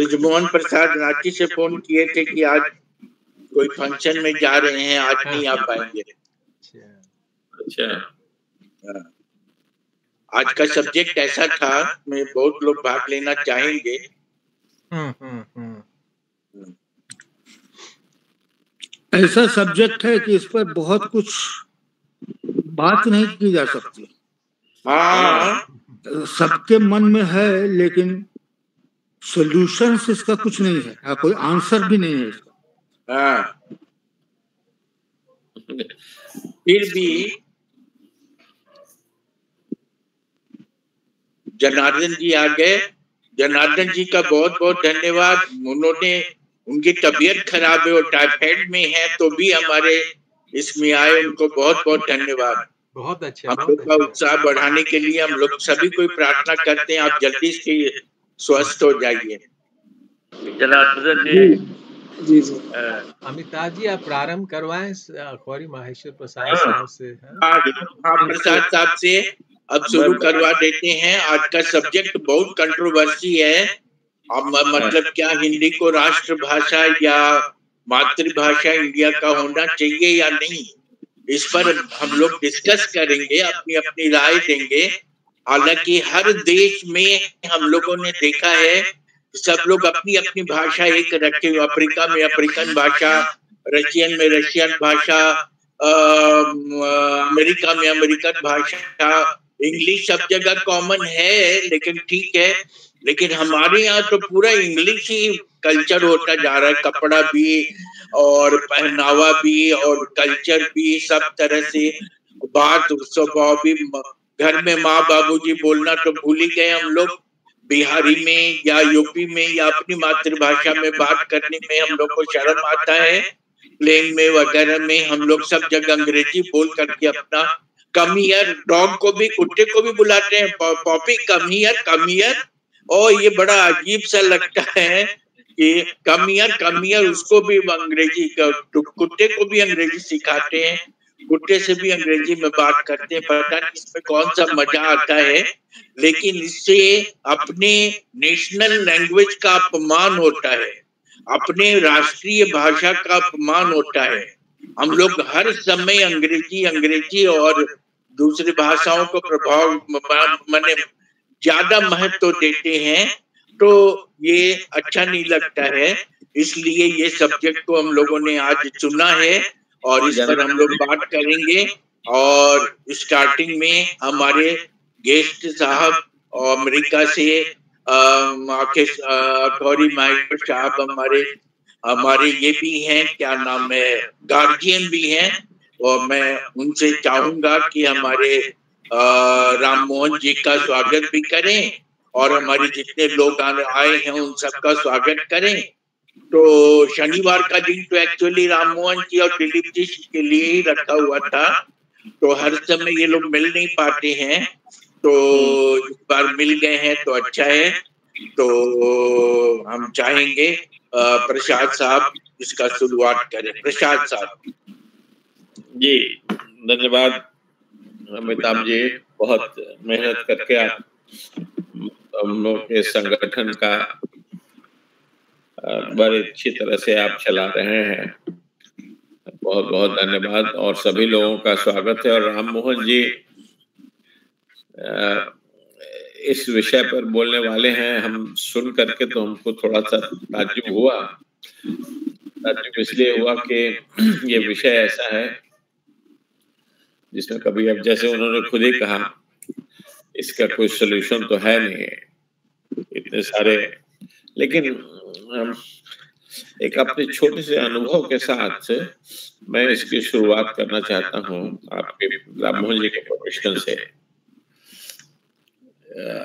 ब्रिजमोहन प्रसाद रांची से फोन किए थे कि आज कोई फंक्शन में जा रहे हैं, आज नहीं आ पाएंगे। अच्छा, आज का सब्जेक्ट ऐसा था, में बहुत लोग भाग लेना चाहेंगे। ऐसा सब्जेक्ट है कि इस पर बहुत कुछ बात नहीं की जा सकती। हाँ, सबके मन में है, लेकिन सॉल्यूशन इसका कुछ नहीं है, कोई आंसर भी नहीं है इसका। हाँ, फिर भी जनार्दन जी आ गए। जनार्दन जी का बहुत बहुत धन्यवाद। उन्होंने, उनकी तबीयत खराब है और टाइफाइड में है, तो भी हमारे इसमें आए। उनको बहुत बहुत धन्यवाद। बहुत अच्छा। हम लोग का उत्साह बढ़ाने के लिए हम लोग सभी कोई प्रार्थना करते हैं, आप जल्दी से स्वस्थ हो जाइए। जनार्दन जी जी अमिताभ जी, आप प्रारंभ करवाएं अखबारी माहेश्वर प्रसाद साहब से। हाँ, प्रसाद साहब से अब शुरू करवा देते हैं। आज का सब्जेक्ट बहुत कंट्रोवर्सी है। अब मतलब क्या हिंदी को राष्ट्रभाषा या मातृभाषा इंडिया का होना चाहिए या नहीं, इस पर हम लोग डिस्कस करेंगे, अपनी अपनी राय देंगे। हालांकि हर देश में हम लोगों ने देखा है सब लोग अपनी अपनी भाषा एक रखे हुए। अफ्रीका में अफ्रीकन भाषा, रशियन में रशियन भाषा, अमेरिका में अमेरिकन भाषा, इंग्लिश सब जगह कॉमन है, लेकिन ठीक है। लेकिन हमारे यहाँ तो पूरा इंग्लिश ही कल्चर होता जा रहा है। कपड़ा भी और पहनावा भी और कल्चर भी, सब तरह से बात स्वभाव भी। घर में माँ बाबूजी बोलना तो भूल ही गए हम लोग। बिहारी में या यूपी में या अपनी मातृभाषा में बात करने में हम लोग को शर्म आता है। प्लेन में वगैरह में हम लोग सब जगह अंग्रेजी बोल करके अपना कम हियर, डॉग को भी, कुत्ते को भी बुलाते हैं पॉपी, कम हियर। और ये बड़ा अजीब सा लगता है कि कम हियर उसको भी अंग्रेजी, कुत्ते को भी अंग्रेजी सिखाते हैं, कुत्ते से भी अंग्रेजी में बात करते हैं। पता नहीं इसमें कौन सा मजा आता है, लेकिन इससे अपने नेशनल लैंग्वेज का अपमान होता है, अपने राष्ट्रीय भाषा का अपमान होता है। हम लोग हर समय अंग्रेजी और दूसरी भाषाओं को प्रभाव माने ज्यादा महत्व देते हैं, तो ये अच्छा नहीं लगता है। इसलिए ये सब्जेक्ट को हम लोगों ने आज चुना है और इस पर हम लोग बात करेंगे। और स्टार्टिंग में हमारे गेस्ट साहब अमेरिका से अखबारी माहेश्वर साहब हमारे ये भी हैं, क्या नाम है, गार्जियन भी हैं। और मैं उनसे चाहूंगा कि हमारे राम मोहन जी का स्वागत भी करें और हमारे जितने लोग आए हैं उन सबका स्वागत करें। तो शनिवार का दिन तो एक्चुअली राम मोहन जी और दिलीप जी के लिए ही रखा हुआ था, तो हर समय ये लोग मिल नहीं पाते हैं, तो इस बार मिल गए हैं तो अच्छा है। तो हम चाहेंगे प्रसाद साहब इसका शुरुआत करें। प्रसाद साहब जी, धन्यवाद अमिताभ जी। बहुत मेहनत करके आप हम लोग के संगठन का बड़ी अच्छी तरह से आप चला रहे हैं। बहुत बहुत धन्यवाद और सभी लोगों का स्वागत है। और राम मोहन जी इस विषय पर बोलने वाले हैं। हम सुन करके तो हमको थोड़ा सा ताज्जुब हुआ। ताज्जुब इसलिए हुआ कि ये विषय ऐसा है जिसमें कभी, अब जैसे उन्होंने खुद ही कहा, इसका कोई सलूशन तो है नहीं, इतने सारे। लेकिन एक अपने छोटे से अनुभव के साथ मैं इसकी शुरुआत करना चाहता हूँ आपके राम मोहन जी के परमिशन से।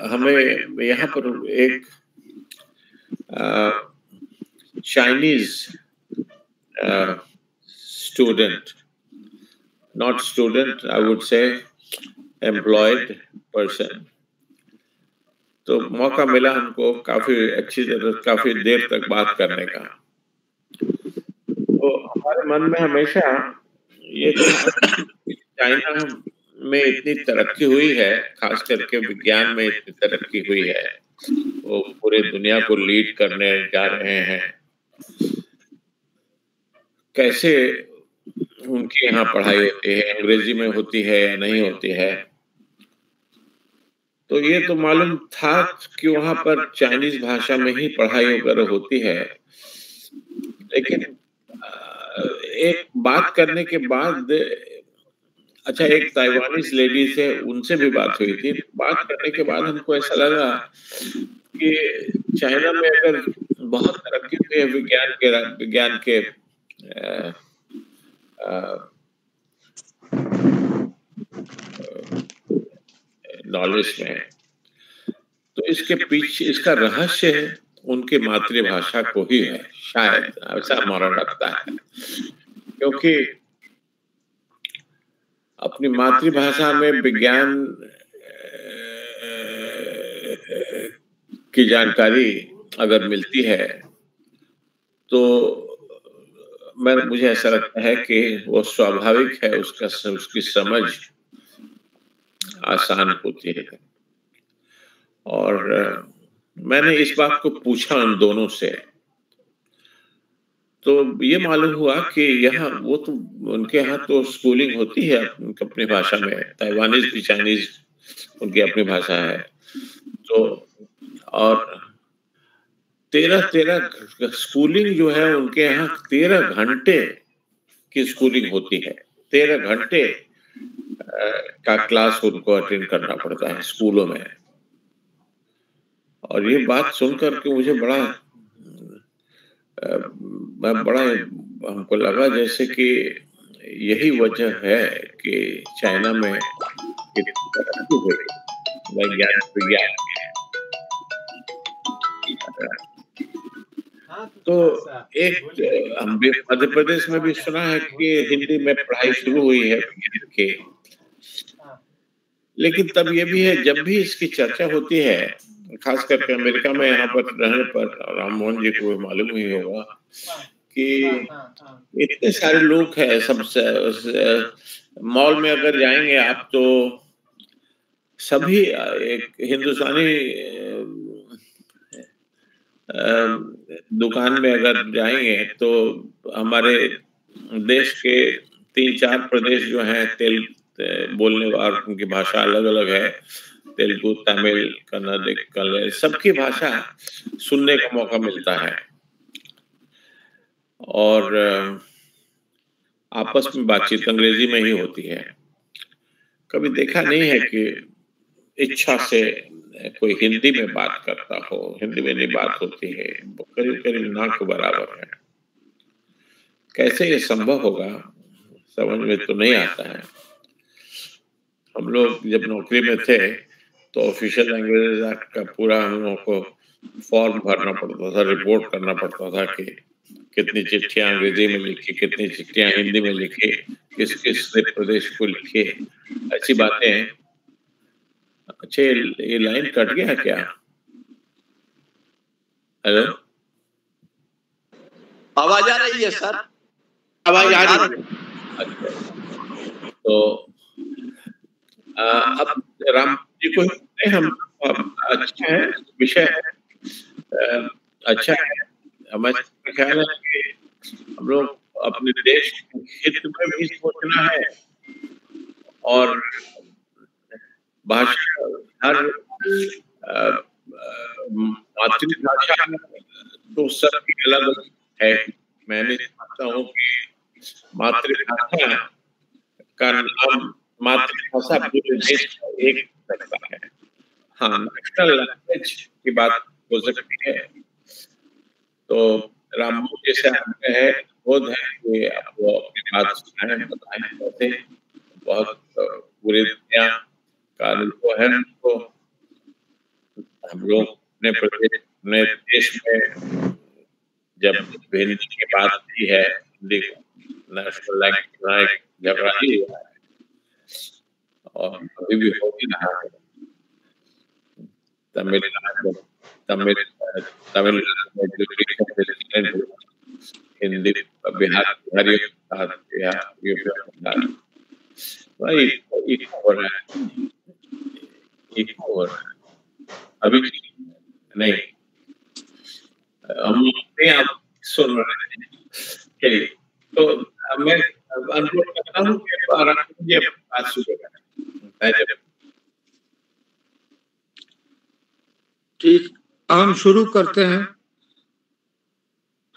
हमें यहाँ पर एक Chinese student, not student, I would say employed person, तो मौका मिला हमको काफी अच्छी तरह काफी देर तक बात करने का। तो हमारे मन में हमेशा ये चाइना में इतनी तरक्की हुई है, खास करके विज्ञान में इतनी तरक्की हुई है, वो पूरे दुनिया को लीड करने जा रहे हैं। कैसे उनके यहाँ पढ़ाई होती है, अंग्रेजी में होती है या नहीं होती है? तो ये तो मालूम था कि वहाँ पर चाइनीज भाषा में ही पढ़ाई वगैरह होती है, लेकिन एक बात करने के बाद, अच्छा, एक ताइवानीज लेडी से उनसे भी बात हुई थी। बात करने के बाद हमको ऐसा लगा कि चाइना में अगर बहुत तरक्की हुई है विज्ञान के नॉलेज में, तो इसके पीछे इसका रहस्य उनकी मातृभाषा को ही है, शायद ऐसा हमारा लगता है। क्योंकि अपनी मातृभाषा में विज्ञान की जानकारी अगर मिलती है तो मुझे ऐसा लगता है कि वो स्वाभाविक है, उसकी समझ आसान होती है। और मैंने इस बात को पूछा उन दोनों से, तो ये मालूम हुआ कि यहाँ वो तो उनके यहाँ तो स्कूलिंग होती है अपनी भाषा में, ताइवानीज की चाइनीज उनकी अपनी भाषा है। तो और 13 स्कूलिंग जो है उनके यहाँ 13 घंटे की स्कूलिंग होती है। 13 घंटे का क्लास उनको अटेंड करना पड़ता है स्कूलों में। और ये बात सुनकर के मुझे बड़ा हमको लगा जैसे कि यही वजह है कि चाइना में विज्ञान। तो एक मध्य प्रदेश में भी सुना है कि हिंदी में पढ़ाई शुरू हुई है विज्ञान की, लेकिन तब ये भी है जब भी इसकी चर्चा होती है, खास करके अमेरिका में यहाँ पर रहने पर राम मोहन जी को मालूम ही होगा कि इतने सारे लोग हैं, सब मॉल में अगर जाएंगे आप तो सभी एक हिंदुस्तानी दुकान में अगर जाएंगे तो हमारे देश के 3-4 प्रदेश जो हैं तेलुगु बोलने वाले, उनकी भाषा अलग अलग है, तेलुगु, तमिल, कन्नड़, सबकी भाषा सुनने का मौका मिलता है। और आपस में बातचीत अंग्रेजी में ही होती है। कभी देखा नहीं है कि इच्छा से कोई हिंदी में बात करता हो। हिंदी में नहीं बात होती है, करीब करीब ना के बराबर है। कैसे ये संभव होगा समझ में तो नहीं आता है। हम लोग जब नौकरी में थे तो ऑफिशियल लैंग्वेज एक्ट का पूरा हम लोगों को फॉर्म भरना पड़ता था, रिपोर्ट करना पड़ता था कि कितनी चिट्ठियां अंग्रेजी में लिखी, कितनी चिट्ठियां हिंदी में लिखी, किस किस प्रदेश को लिखी, ऐसी बातें। अच्छा, ये लाइन कट गया क्या? हेलो, आवाज आ रही है सर? आवाज आ रही है। अच्छा, तो अब राम जी को हम अच्छा है विषय है, अच्छा है। हमारे ख्याल है कि हम लोग अपने देश के हित में भी सोचना है और भाषा, हर मातृभाषा तो सबकी अलग है। मैं नहीं समझता हूँ कि मातृभाषा का नाम मातृभाषा पूरे देश का एक सकता है। हाँ, नेशनल लैंग्वेज की बात हो सकती है। तो राम जैसे है बोध है कि आपको अपनी बात सुनाएं, बताएं, कैसे बहुत पूरी दुनिया का अनुभव है उनको। हम लोग अपने प्रदेश, अपने देश में जब हिंदी की बात की है, हिंदी नेशनल लैंग्वेज झगड़ा ही हुआ है और अभी भी हो ही रहा है। तमिलनाडु हिंदी, बिहार वही हो रहा है। अभी नहीं, हम अपने आप सुन रहे हैं। चलिए, तो मैं अनुरोध करता हूँ कि आराम से बात शुरू करें। ठीक, हम शुरू करते हैं।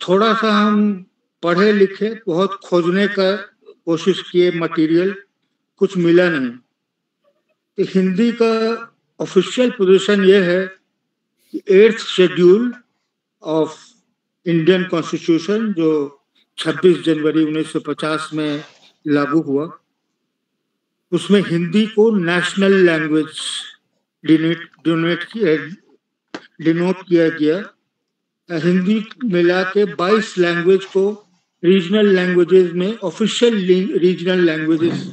थोड़ा सा हम पढ़े लिखे, बहुत खोजने का कोशिश किए, मटेरियल कुछ मिला नहीं। तो हिंदी का ऑफिशियल पोजीशन ये है कि 8th schedule of Indian constitution जो 26 जनवरी 1950 में लागू हुआ, उसमें हिंदी को नेशनल लैंग्वेज डिनोट किया गया। हिंदी मिला के 22 लैंग्वेज को रीजनल लैंग्वेजेस में ऑफिशियल रीजनल लैंग्वेजेस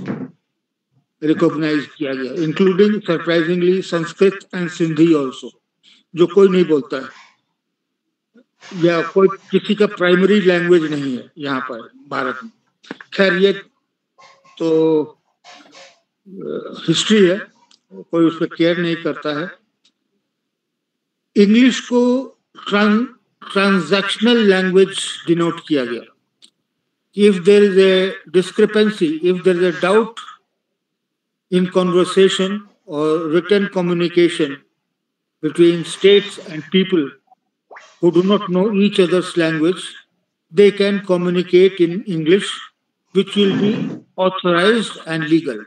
रिकॉग्नाइज किया गया, including surprisingly Sanskrit and Sindhi also, जो कोई नहीं बोलता है या कोई किसी का प्राइमरी लैंग्वेज नहीं है यहाँ पर भारत में। खैर, ये तो हिस्ट्री है, कोई उस पर केयर नहीं करता है। इंग्लिश को ट्रांजैक्शनल लैंग्वेज डिनोट किया गया। If there is a discrepancy, if there is a doubt in conversation or written communication between states and people who do not know each other's language, they can communicate in English, which will be authorized and legal.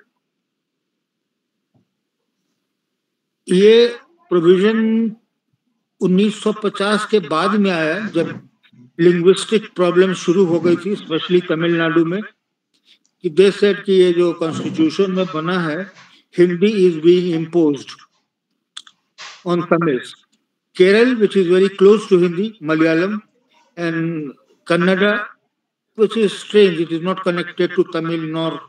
ये provision 1950 के बाद में आया, जब linguistic problem शुरू हो गई थी, स्पेशली तमिलनाडु में, कि दे सेड कि ये जो कॉन्स्टिट्यूशन में बना है, Hindi is being imposed on Tamils. Kerala, which is very close to Hindi, Malayalam and Kannada, which is strange, it is not connected to Tamil nor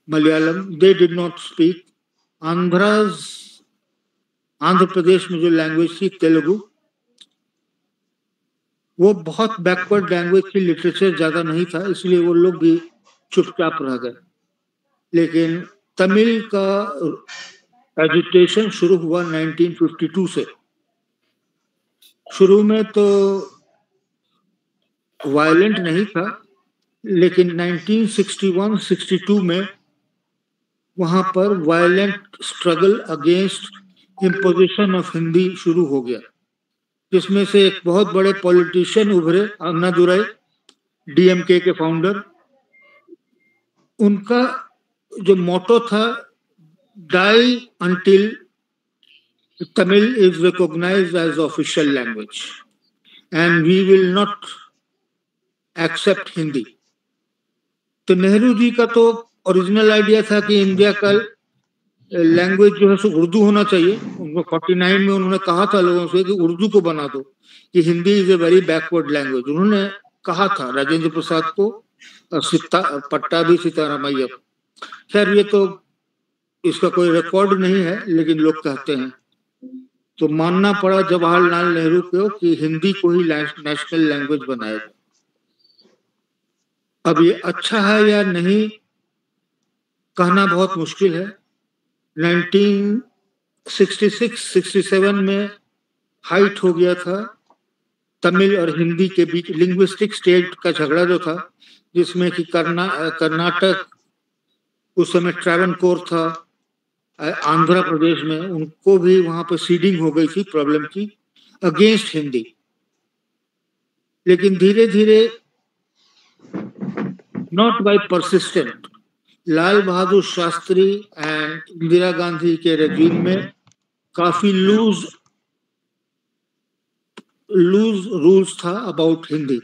Malayalam, they did not speak. Andhra Pradesh में जो लैंग्वेज थी तेलुगु, वो बहुत बैकवर्ड लैंग्वेज थी, लिटरेचर ज्यादा नहीं था, इसलिए वो लोग भी चुपचाप रह गए। लेकिन तमिल का एजिटेशन शुरू हुआ 1952 से। शुरू में तो वायलेंट नहीं था, लेकिन 1961-62 में वहां पर violent struggle against imposition of Hindi शुरू हो गया, जिसमें से एक बहुत बड़े पॉलिटिशियन उभरे, अन्नादुराई, डीएमके के फाउंडर। उनका जो मोटो था, die until Tamil is recognised as official language and we will not accept Hindi. तो नेहरू जी का तो ओरिजिनल आइडिया था कि इंडिया का लैंग्वेज जो है सो उर्दू होना चाहिए। उनको 49 में उन्होंने कहा था लोगों से कि उर्दू को बना दो, कि Hindi is a very backward language. उन्होंने कहा था राजेंद्र प्रसाद को, पट्टाभी सीतारामैया। खैर, ये तो इसका कोई रिकॉर्ड नहीं है, लेकिन लोग कहते हैं। तो मानना पड़ा जवाहरलाल नेहरू को कि हिंदी को ही नेशनल लैंग्वेज बनाया। अब ये अच्छा है या नहीं कहना बहुत मुश्किल है। 1966-67 में हाइट हो गया था तमिल और हिंदी के बीच लिंग्विस्टिक स्टेट का झगड़ा जो था, जिसमें कि कर्नाटक उस समय ट्रावनकोर था, आंध्र प्रदेश में, उनको भी वहां पर सीडिंग हो गई थी प्रॉब्लम की अगेंस्ट हिंदी। लेकिन धीरे धीरे, not by persistent, Lal Bahadur Shastri and Indira Gandhi के रेजिम में काफी लूज रूल्स था अबाउट हिंदी,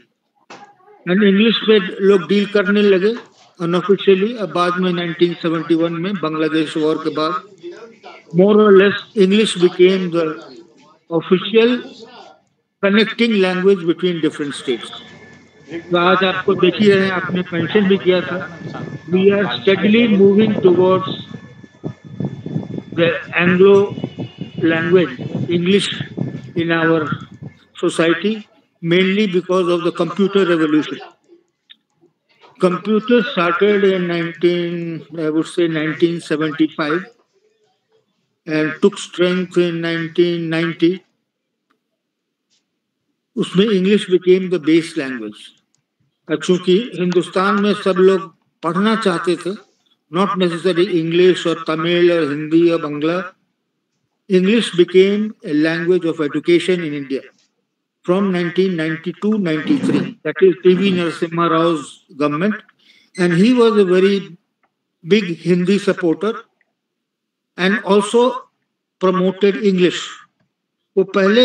एंड इंग्लिश पे लोग डील करने लगे अनऑफिशियली। अब बाद में 1971 में बांग्लादेश वॉर के बाद मोर और less English became the official connecting language between different states. तो आज आपको देख ही रहे हैं, आपने मेंशन भी किया था, we are steadily moving towards the Anglo language, English in our society, mainly because of the computer revolution. Computer started in 1975 and took strength in 1990 उसमें English became the base language. चूंकि हिंदुस्तान में सब लोग पढ़ना चाहते थे, नॉट नेसेसरी इंग्लिश और तमिल और हिंदी और Bangla, English became a language of education in India from 1992-93. That is P.V. Narasimha Rao's government, and he was a very big Hindi supporter and also promoted English. वो पहले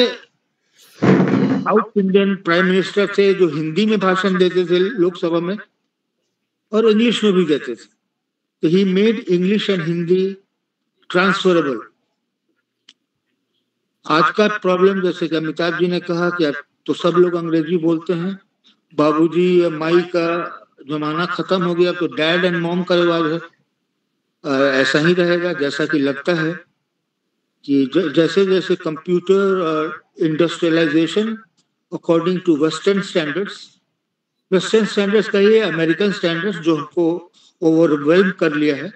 साउथ इंडियन प्राइम मिनिस्टर थे जो हिंदी में भाषण देते थे लोकसभा में और इंग्लिश में भी देते थे। तो he made English and Hindi transferable. आज का प्रॉब्लम, जैसे कि अमिताभ जी ने कहा कि अब तो सब लोग अंग्रेजी बोलते हैं, बाबूजी या माई का जमाना खत्म हो गया, तो डैड एंड मॉम का रिवाज है। ऐसा ही रहेगा जैसा कि लगता है कि जैसे जैसे कंप्यूटर और industrialisation according to western standards का ये अमेरिकन स्टैंडर्ड्स जो हमको ओवरवेल्म कर लिया है,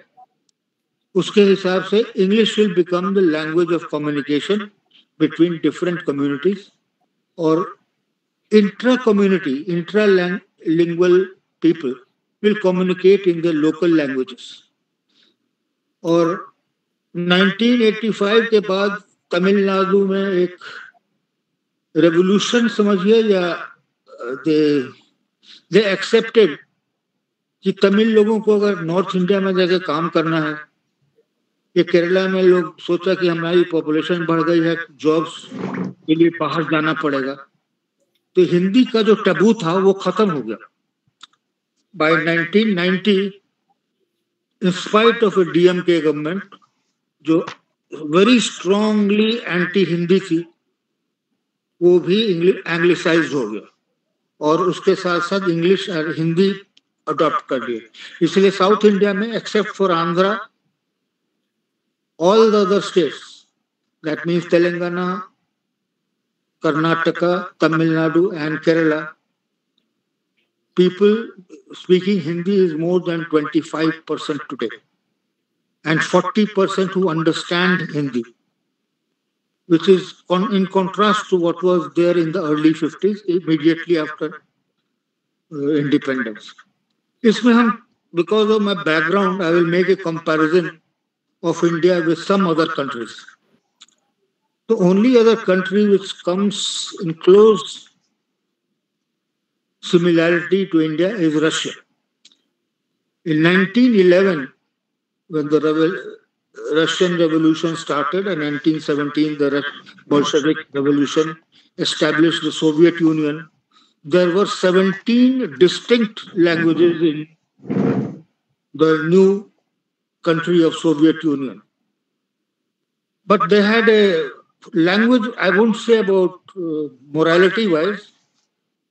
उसके हिसाब से English will become the language of communication between different communities or intra-community, intra-lingual people will communicate in their local languages. और 1985 के बाद तमिलनाडु में एक रेवोल्यूशन समझिए या they accepted कि तमिल लोगों को अगर नॉर्थ इंडिया में जाके काम करना है, ये केरला में लोग सोचा कि हमारी पॉपुलेशन बढ़ गई है, जॉब्स के लिए बाहर जाना पड़ेगा, तो हिंदी का जो टैबू था वो खत्म हो गया। By 1990, in spite of a DMK government जो वेरी स्ट्रांगली एंटी हिंदी थी, वो भी एंग्लिसाइज्ड हो गया और उसके साथ साथ इंग्लिश और हिंदी अडॉप्ट कर लिए। इसलिए साउथ इंडिया में except for Andhra, all the other states, that means Telangana, Karnataka, Tamil Nadu and Kerala, people speaking Hindi is more than 25% today, and 40% who understand Hindi, which is in contrast to what was there in the early 50s, immediately after independence. इसमें हम, because of my background, I will make a comparison of India with some other countries. The only other country which comes in close similarity to India is Russia. In 1911, when the Russian Revolution started, and 1917 the Bolshevik Revolution established the Soviet Union, there were 17 distinct languages in the new country of Soviet Union. But they had a language, I won't say about morality wise,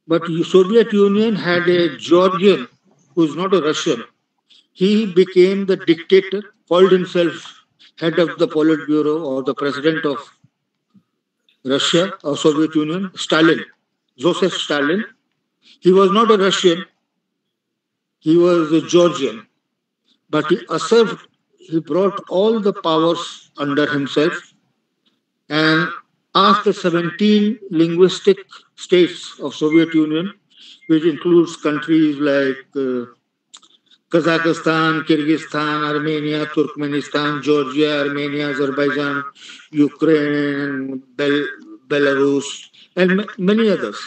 but the Soviet Union had a Georgian who is not a Russian. He became the dictator, called himself head of the Politburo or the president of Russia or Soviet Union, Stalin, Joseph Stalin. He was not a Russian, he was a Georgian. But he brought all the powers under himself and asked the 17 linguistic states of Soviet Union, which includes countries like Kazakhstan, Kyrgyzstan, Armenia, Turkmenistan, Georgia, Armenia, Azerbaijan, Ukraine, Belarus, and many others.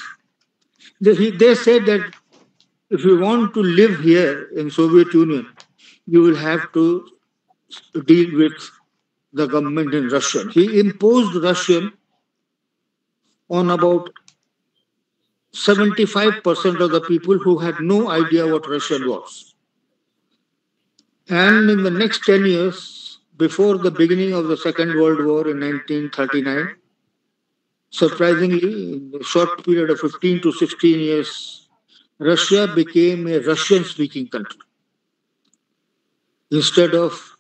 They said that if you want to live here in Soviet Union, you will have to deal with the government in Russian. He imposed Russian on about 75% of the people who had no idea what Russian was. And in the next 10 years, before the beginning of the Second World War in 1939, surprisingly, in a short period of 15 to 16 years, Russia became a Russian-speaking country. Instead of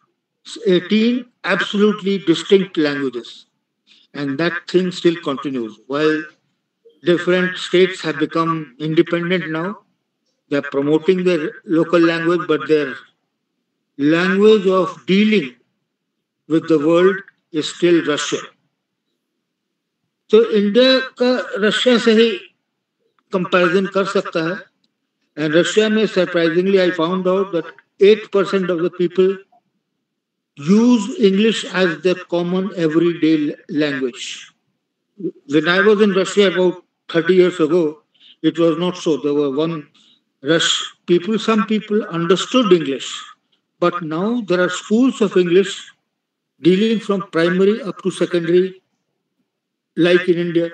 18 absolutely distinct languages. And that thing still continues. While different states have become independent now, they are promoting their local language, but their language of dealing with the world is still Russian. So India का Russia से ही comparison कर सकता है। And Russia में surprisingly I found out that 8% of the people use English as their common everyday language. When I was in Russia about 30 years ago, it was not so. There were some people understood English, but now there are schools of English dealing from primary up to secondary, like in India,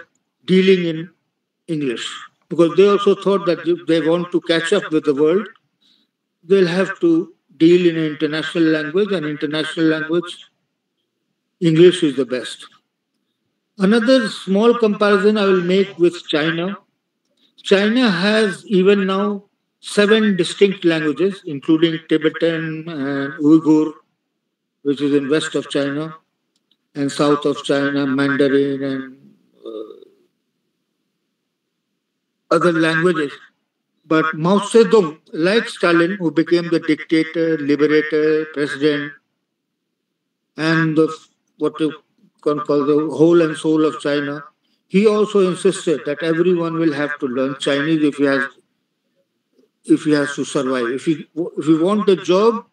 dealing in English. Because they also thought that if they want to catch up with the world, they'll have to deal in an international language, and international language, English is the best. Another small comparison I will make with China. China has even now 7 distinct languages, including Tibetan and Uyghur, which is in west of China, and south of China, Mandarin and other languages. But Mao Zedong, like Stalin, who became the dictator, liberator, president, and what you can call the whole and soul of China, he also insisted that everyone will have to learn Chinese if he has to survive. If you want a job,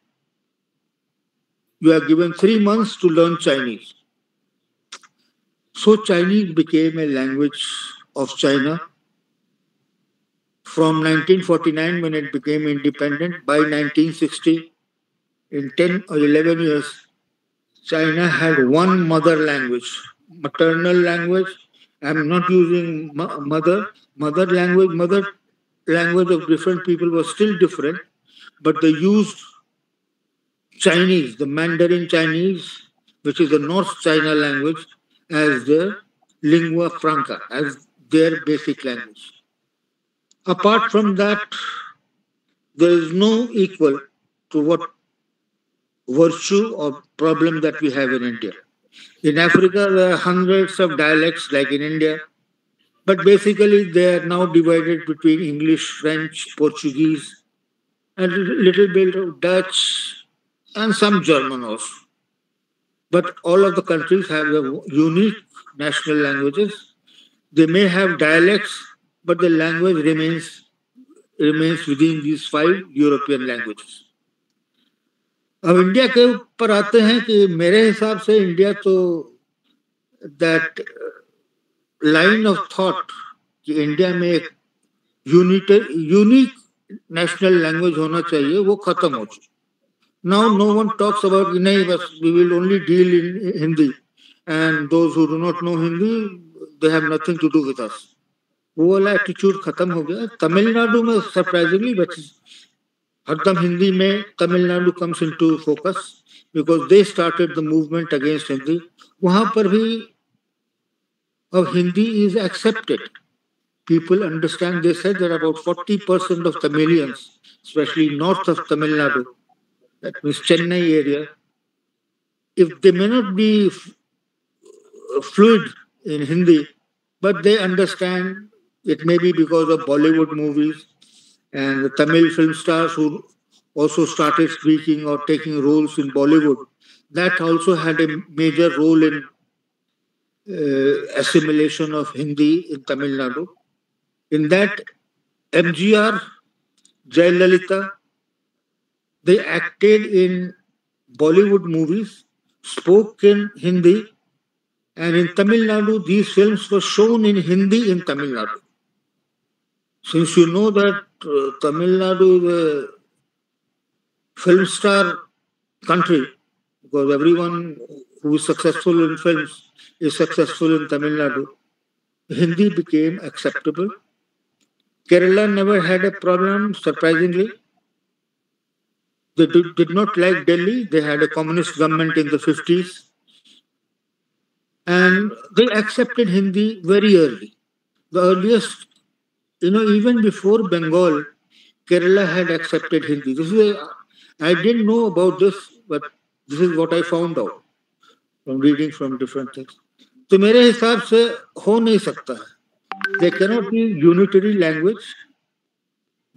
you are given 3 months to learn Chinese. So Chinese became a language of China. From 1949, when it became independent, by 1960, in 10 or 11 years, China had one mother language, maternal language. I'm not using mother language of different people was still different, but they used Chinese, the Mandarin Chinese, which is the North China language, as their lingua franca, as their basic language. Apart from that, there is no equal to what virtue or problem that we have in India. In Africa, there are hundreds of dialects like in India, but basically they are now divided between English, French, Portuguese, and a little bit of Dutch and some German also. But all of the countries have their unique national languages. They may have dialects, but the language remains within these 5 European languages. अब India के ऊपर आते हैं कि मेरे हिसाब से India तो दैट लाइन ऑफ थॉट कि इंडिया में एक यूनिक नेशनल लैंग्वेज होना चाहिए, वो खत्म हो चुकी. Now no one talks about नहीं बस we will only deal in Hindi and those who do not know Hindi they have nothing to do with us. वो वाला एटीट्यूड खत्म हो गया. तमिलनाडु में सरप्राइजिंगली हरदम हिंदी में Tamil Nadu comes into focus because they started the movement against Hindi. वहां पर भी अब Hindi is accepted. People understand. They said that about 40% of Tamilians, especially north of Tamil Nadu, that means Chennai area, if they may not be fluid in Hindi, but they understand. It may be because of Bollywood movies and the Tamil film stars who also started speaking or taking roles in Bollywood. That also had a major role in assimilation of Hindi in Tamil Nadu. In that, MGR, Jayalalitha, they acted in Bollywood movies, spoke in Hindi, and in Tamil Nadu, these films were shown in Hindi in Tamil Nadu. Since you know that Tamil Nadu is a film star country, because everyone who is successful in films is successful in Tamil Nadu, Hindi became acceptable. Kerala never had a problem, surprisingly. They did not like Delhi. They had a communist government in the 50s. And they accepted Hindi very early. The earliest, even before Bengal, Kerala had accepted Hindi. I didn't know about this, but this is what I found out from reading from different things. तो मेरे हिसाब से हो नहीं सकता है. They cannot be unitary language.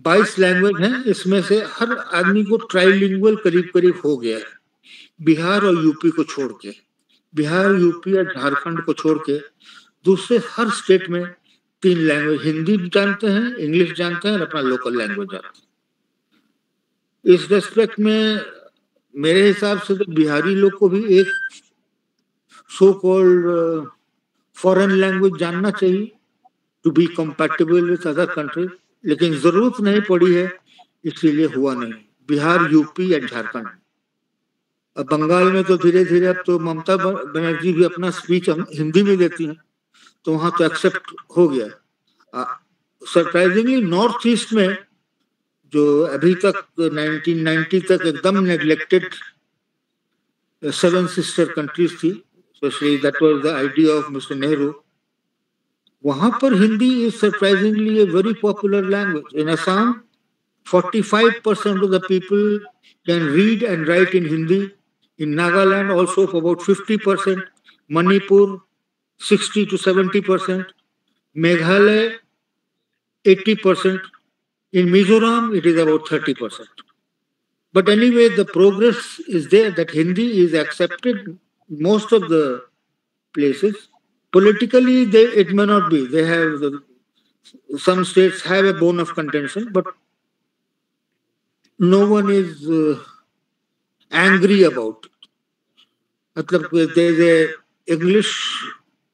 22 language हैं, इसमें से हर आदमी को ट्राइलिंगुअल करीब हो गया है. बिहार और यूपी को छोड़ के, बिहार, यूपी और झारखंड को छोड़ के दूसरे हर स्टेट में 3 लैंग्वेज, हिंदी जानते हैं, इंग्लिश जानते हैं और अपना लोकल लैंग्वेज जानते हैं। इस रेस्पेक्ट में मेरे हिसाब से तो बिहारी लोग को भी एक सो कॉल्ड फॉरेन लैंग्वेज जानना चाहिए to be compatible with other countries, लेकिन जरूरत नहीं पड़ी है, इसीलिए हुआ नहीं। बिहार, यूपी या झारखंड, अब बंगाल में तो धीरे धीरे अब तो ममता बनर्जी भी अपना स्पीच हिंदी में देती हैं, तो वहां तो एक्सेप्ट हो गया। सरप्राइजिंगली नॉर्थ ईस्ट में जो अभी तक 1990 तक एकदम नेग्लेक्टेड 7 सिस्टर कंट्रीज थी, specially that was the idea of mister Nehru, वहां पर Hindi is surprisingly a very popular language. In Assam 45% of the people can read and write in Hindi. In Nagaland also for about 50%, Manipur 60 to 70%, Meghalaya 80%, in Mizoram it is about 30%. But anyway, the progress is there that Hindi is accepted most of the places. Politically, it may not be. They have some states have a bone of contention, but no one is angry about it. मतलब there is a English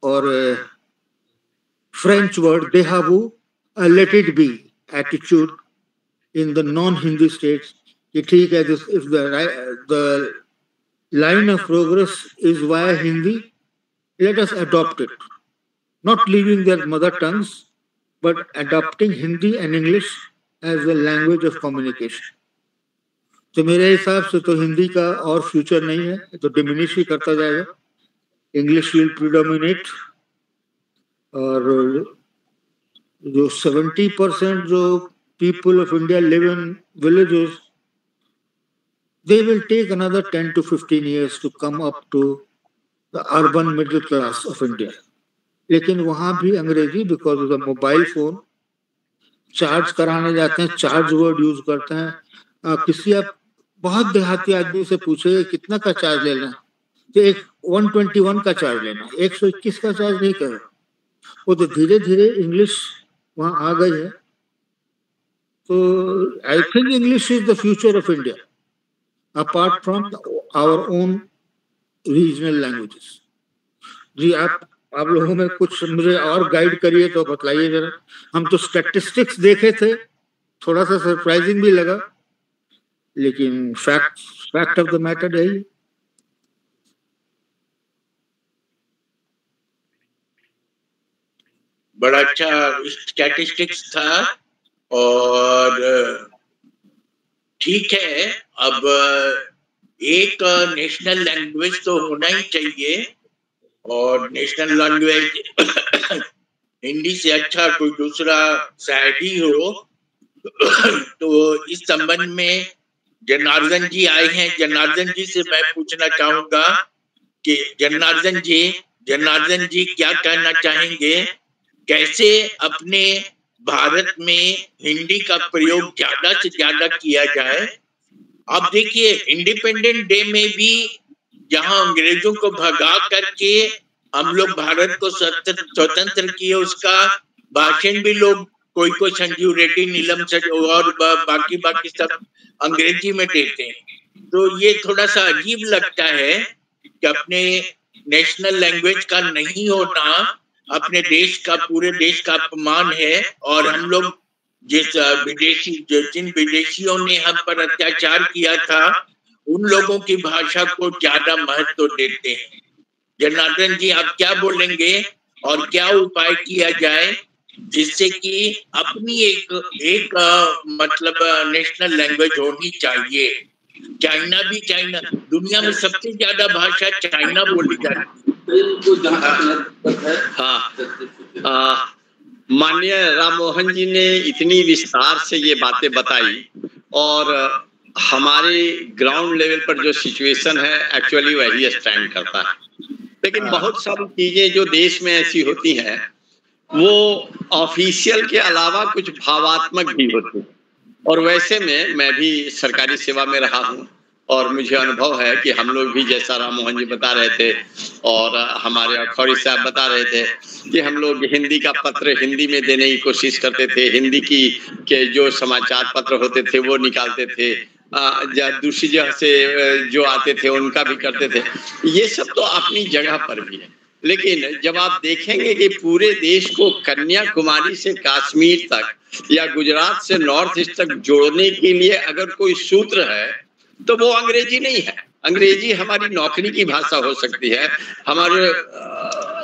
or a French word, dehavu, let it be attitude in the non-Hindi states. If the line of progress is via Hindi, let us adopt it. Not leaving their mother tongues, but adopting Hindi and English as a language of communication. तो मेरे हिसाब से तो हिंदी का और future नहीं है, तो डिमिनिश ही करता जाएगा। इंग्लिश विल प्रिडोमिनेट, और जो 70% जो people of India live in villages, they will take another 10 to 15 years to come up to the urban middle class of India. लेकिन वहाँ भी अंग्रेजी, because of the mobile phone, charge कराने जाते हैं, चार्ज वर्ड यूज करते हैं। किसी आप बहुत देहाती आदमी से पूछे कितना का चार्ज लेना है, तो एक 121 का चार्ज लेना, 121 का चार्ज नहीं करें। वो तो धीरे धीरे इंग्लिश वहाँ आ गई है। तो I think English is the future of India, apart from our own regional languages. जी आप लोगों में कुछ मुझे और गाइड करिए तो बतलाइए जरा। हम तो स्टैटिस्टिक्स देखे थे, थोड़ा सा सरप्राइजिंग भी लगा, लेकिन फैक्ट ऑफ द मैटर है। बड़ा अच्छा स्टैटिस्टिक्स था, और ठीक है। अब एक नेशनल लैंग्वेज तो होना ही चाहिए, और नेशनल लैंग्वेज हिंदी से अच्छा कोई दूसरा शायद ही हो। तो इस संबंध में जनार्दन जी आए हैं। जनार्दन जी से मैं पूछना चाहूंगा कि जनार्दन जी क्या कहना चाहेंगे, कैसे अपने भारत में हिंदी का प्रयोग ज्यादा से ज्यादा किया जाए। अब देखिए, इंडिपेंडेंट डे में भी जहां अंग्रेजों को भगा करके हम लोग भारत को स्वतंत्र किए, उसका भाषण भी लोग कोई संजीव रेड्डी, नीलम और बाकी सब अंग्रेजी में देते हैं। तो ये थोड़ा सा अजीब लगता है कि अपने नेशनल लैंग्वेज का नहीं होना अपने देश का, पूरे देश का अपमान है। और हम लोग जिन विदेशियों ने हम पर अत्याचार किया था, उन लोगों की भाषा को ज्यादा महत्व देते हैं। जनार्दन जी, आप क्या बोलेंगे और क्या उपाय किया जाए जिससे कि अपनी एक मतलब नेशनल लैंग्वेज होनी चाहिए। चाइना दुनिया में सबसे ज्यादा भाषा चाइना बोली जाती है। हाँ, माननीय राम मोहन जी ने इतनी विस्तार से ये बातें बताई, और हमारे ग्राउंड लेवल पर जो सिचुएशन है एक्चुअली वही स्टैंड करता है। लेकिन बहुत सारी चीजें जो देश में ऐसी होती हैं, वो ऑफिशियल के अलावा कुछ भावात्मक भी होती है। और वैसे में मैं भी सरकारी सेवा में रहा हूँ, और मुझे अनुभव है कि हम लोग भी, जैसा राम मोहन जी बता रहे थे और हमारे अखौरी साहब बता रहे थे, कि हम लोग हिंदी का पत्र हिंदी में देने की कोशिश करते थे, हिंदी के जो समाचार पत्र होते थे वो निकालते थे, दूसरी जगह से जो आते थे उनका भी करते थे। ये सब तो अपनी जगह पर भी है, लेकिन जब आप देखेंगे कि पूरे देश को कन्याकुमारी से कश्मीर तक या गुजरात से नॉर्थ ईस्ट तक जोड़ने के लिए अगर कोई सूत्र है तो वो अंग्रेजी नहीं है। अंग्रेजी हमारी नौकरी की भाषा हो सकती है, हमारे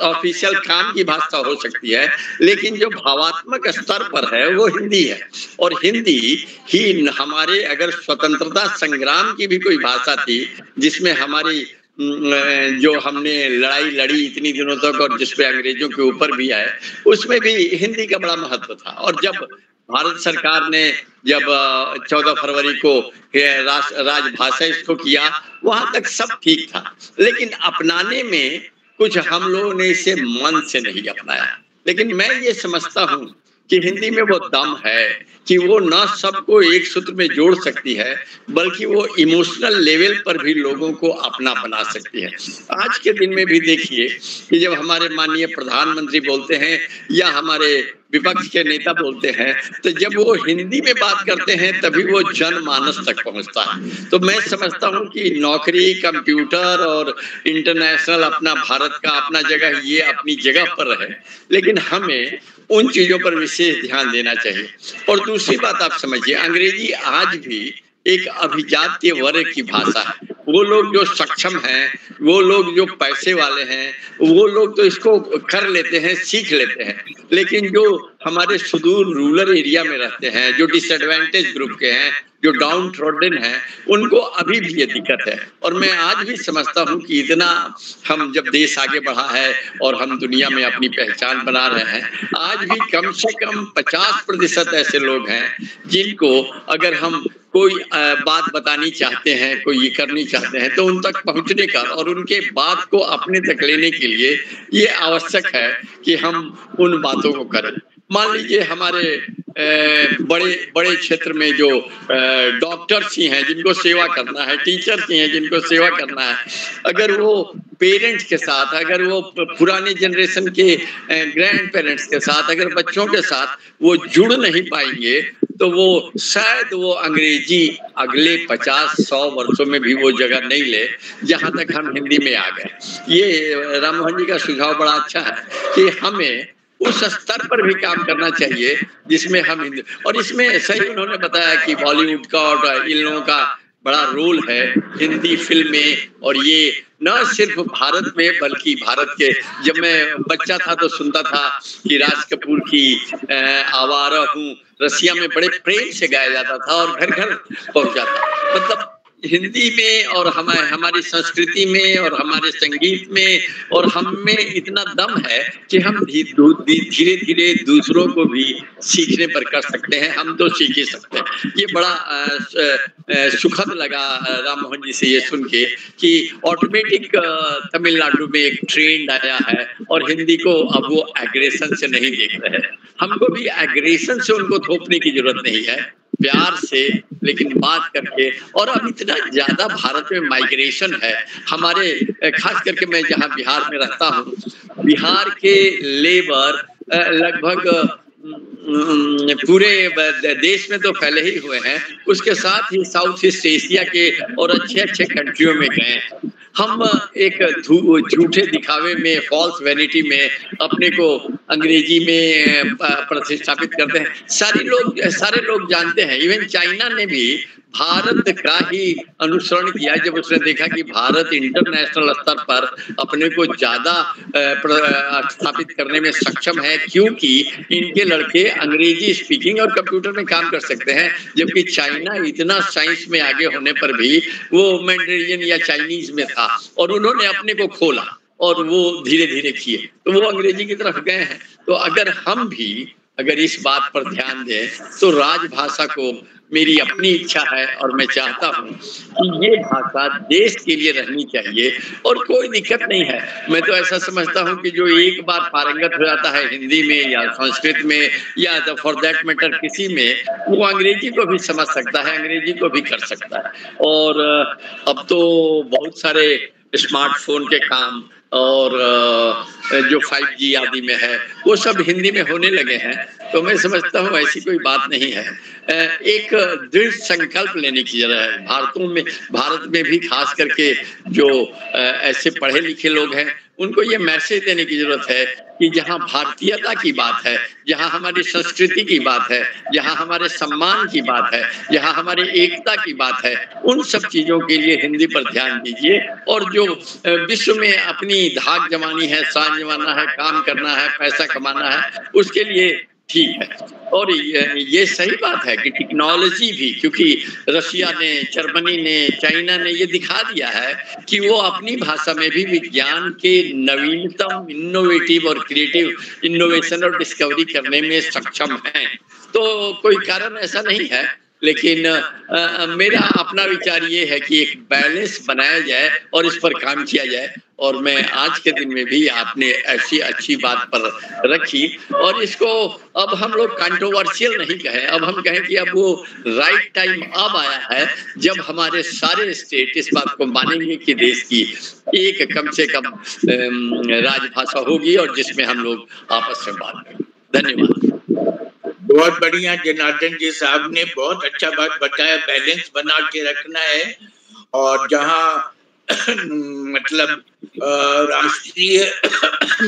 ऑफिशियल काम की भाषा हो सकती है, लेकिन जो भावात्मक स्तर पर है वो हिंदी है। और हिंदी ही हमारे, अगर स्वतंत्रता संग्राम की भी कोई भाषा थी जिसमें हमारी जो हमने लड़ाई लड़ी इतनी दिनों तक और जिसपे अंग्रेजों के ऊपर भी आए, उसमें भी हिंदी का बड़ा महत्व था। और जब भारत सरकार ने जब 14 फरवरी को राजभाषा इसको किया, वहां तक सब ठीक था, लेकिन अपनाने में कुछ हम लोगों ने इसे मन से नहीं अपनाया। लेकिन मैं ये समझता हूँ कि हिंदी में वो दम है कि वो न सबको एक सूत्र में जोड़ सकती है, बल्कि वो इमोशनल लेवल पर भी लोगों को अपना बना सकती है। आज के दिन में भी देखिए कि जब हमारे माननीय प्रधानमंत्री बोलते हैं या हमारे विपक्ष के नेता बोलते हैं, तो जब वो हिंदी में बात करते हैं तभी वो जनमानस तक पहुंचता है। तो मैं समझता हूं कि नौकरी, कंप्यूटर और इंटरनेशनल अपना भारत का अपना जगह, ये अपनी जगह पर रहे, लेकिन हमें उन चीजों पर विशेष ध्यान देना चाहिए। और दूसरी बात आप समझिए, अंग्रेजी आज भी एक अभिजातीय वर्ग की भाषा है। वो लोग जो सक्षम हैं, वो लोग जो पैसे वाले हैं, वो लोग तो इसको कर लेते हैं, सीख लेते हैं, लेकिन जो हमारे सुदूर रूरल एरिया में रहते हैं, जो डिसएडवांटेज ग्रुप के हैं, जो डाउन ट्रोडन हैं, उनको अभी भी ये दिक्कत है। और मैं आज भी समझता हूँ कि इतना हम जब देश आगे बढ़ा है और हम दुनिया में अपनी पहचान बना रहे हैं, आज भी कम से कम 50% ऐसे लोग हैं जिनको अगर हम कोई बात बतानी चाहते हैं, कोई ये करनी चाहते हैं, तो उन तक पहुंचने का और उनके बात को अपने तक लेने के लिए ये आवश्यक है कि हम उन बातों को करें। मान लीजिए हमारे बड़े बड़े क्षेत्र में जो डॉक्टर्स ही हैं जिनको सेवा करना है, टीचर्स ही हैं जिनको सेवा करना है, अगर वो पेरेंट्स के साथ, अगर वो पुराने जनरेशन के ग्रैंड पेरेंट्स के साथ, अगर बच्चों के साथ वो जुड़ नहीं पाएंगे, तो वो शायद वो अंग्रेजी अगले 50-100 वर्षों में भी वो जगह नहीं ले जहां तक हम हिंदी में आ गए। ये राम मोहन जी का सुझाव बड़ा अच्छा है कि हमें उस स्तर पर भी काम करना चाहिए जिसमें हम हिंदी, और इसमें सही उन्होंने बताया कि बॉलीवुड का और इन लोगों का बड़ा रोल है, हिंदी फिल्में। और ये न सिर्फ भारत में बल्कि भारत के, जब मैं बच्चा था तो सुनता था कि राज कपूर की आवारा हूँ रसिया में बड़े प्रेम से गाया जाता था और घर घर पहुंचा था। मतलब हिंदी में और हमारी संस्कृति में और हमारे संगीत में और हम में इतना दम है कि हम धीरे धीरे दूसरों को भी सीखने पर कर सकते हैं। हम तो सीख ही सकते हैं। ये बड़ा सुखद लगा राम मोहन जी से ये सुन के कि ऑटोमेटिक तमिलनाडु में एक ट्रेंड आया है और हिंदी को अब वो एग्रेशन से नहीं देख रहे हैं। हमको भी एग्रेशन से उनको थोपने की जरूरत नहीं है, प्यार से, लेकिन बात करके। और अब इतना ज्यादा भारत में माइग्रेशन है हमारे, खास करके मैं जहाँ बिहार में रहता हूँ, बिहार के लेबर लगभग पूरे देश में तो फैले ही हुए हैं, उसके साथ ही साउथ ईस्ट एशिया के और अच्छे अच्छे कंट्रियों में गए हैं। हम एक झूठे दिखावे में, फॉल्स वैनिटी में अपने को अंग्रेजी में प्रतिष्ठापित करते हैं। सारे लोग जानते हैं, इवन चाइना ने भी भारत का ही अनुसरण किया जब उसने देखा कि भारत इंटरनेशनल स्तर पर अपने को ज्यादा स्थापित करने में सक्षम है, क्योंकि इनके लड़के अंग्रेजी स्पीकिंग और कंप्यूटर में काम कर सकते हैं, जबकि चाइना इतना साइंस में आगे होने पर भी वो मैंडरियन या चाइनीज में था और उन्होंने अपने को खोला और वो धीरे धीरे किए, तो वो अंग्रेजी की तरफ गए हैं। तो अगर हम भी अगर इस बात पर ध्यान दें तो राजभाषा को मेरी अपनी इच्छा है और मैं चाहता हूँ कि ये भाषा देश के लिए रहनी चाहिए और कोई दिक्कत नहीं है। मैं तो ऐसा समझता हूँ कि जो एक बार पारंगत हो जाता है हिंदी में या संस्कृत में या तो फॉर दैट मैटर किसी में, वो अंग्रेजी को भी समझ सकता है, अंग्रेजी को भी कर सकता है। और अब तो बहुत सारे स्मार्टफोन के काम और जो 5G आदि में है वो सब हिंदी में होने लगे हैं। तो मैं समझता हूँ ऐसी कोई बात नहीं है। एक दृढ़ संकल्प लेने की जरूरत है। भारत में भी खास करके जो ऐसे पढ़े लिखे लोग हैं उनको ये मैसेज देने की जरूरत है कि जहाँ भारतीयता की बात है, जहाँ हमारी संस्कृति की बात है, जहाँ हमारे सम्मान की बात है, जहाँ हमारे एकता की बात है, उन सब चीजों के लिए हिंदी पर ध्यान दीजिए। और जो विश्व में अपनी धाक जमानी है, सांझ जमाना है, काम करना है, पैसा कमाना है, उसके लिए ठीक है। और ये सही बात है कि टेक्नोलॉजी भी, क्योंकि रशिया ने, जर्मनी ने, चाइना ने ये दिखा दिया है कि वो अपनी भाषा में भी विज्ञान के नवीनतम, इनोवेटिव और क्रिएटिव इनोवेशन और डिस्कवरी करने में सक्षम हैं। तो कोई कारण ऐसा नहीं है, लेकिन मेरा अपना विचार ये है कि एक बैलेंस बनाया जाए और इस पर काम किया जाए। और मैं आज के दिन में भी आपने ऐसी अच्छी बात पर रखी, और इसको अब हम लोग कंट्रोवर्शियल नहीं कहें, अब हम कहें कि अब वो राइट टाइम अब आया है जब हमारे सारे स्टेट इस बात को मानेंगे कि देश की एक कम से कम राजभाषा होगी और जिसमें हम लोग आपस में बात करें। धन्यवाद। बहुत बढ़िया जनार्दन जी साहब ने बहुत अच्छा बात बताया, बैलेंस बना के रखना है। और जहाँ मतलब राष्ट्रीय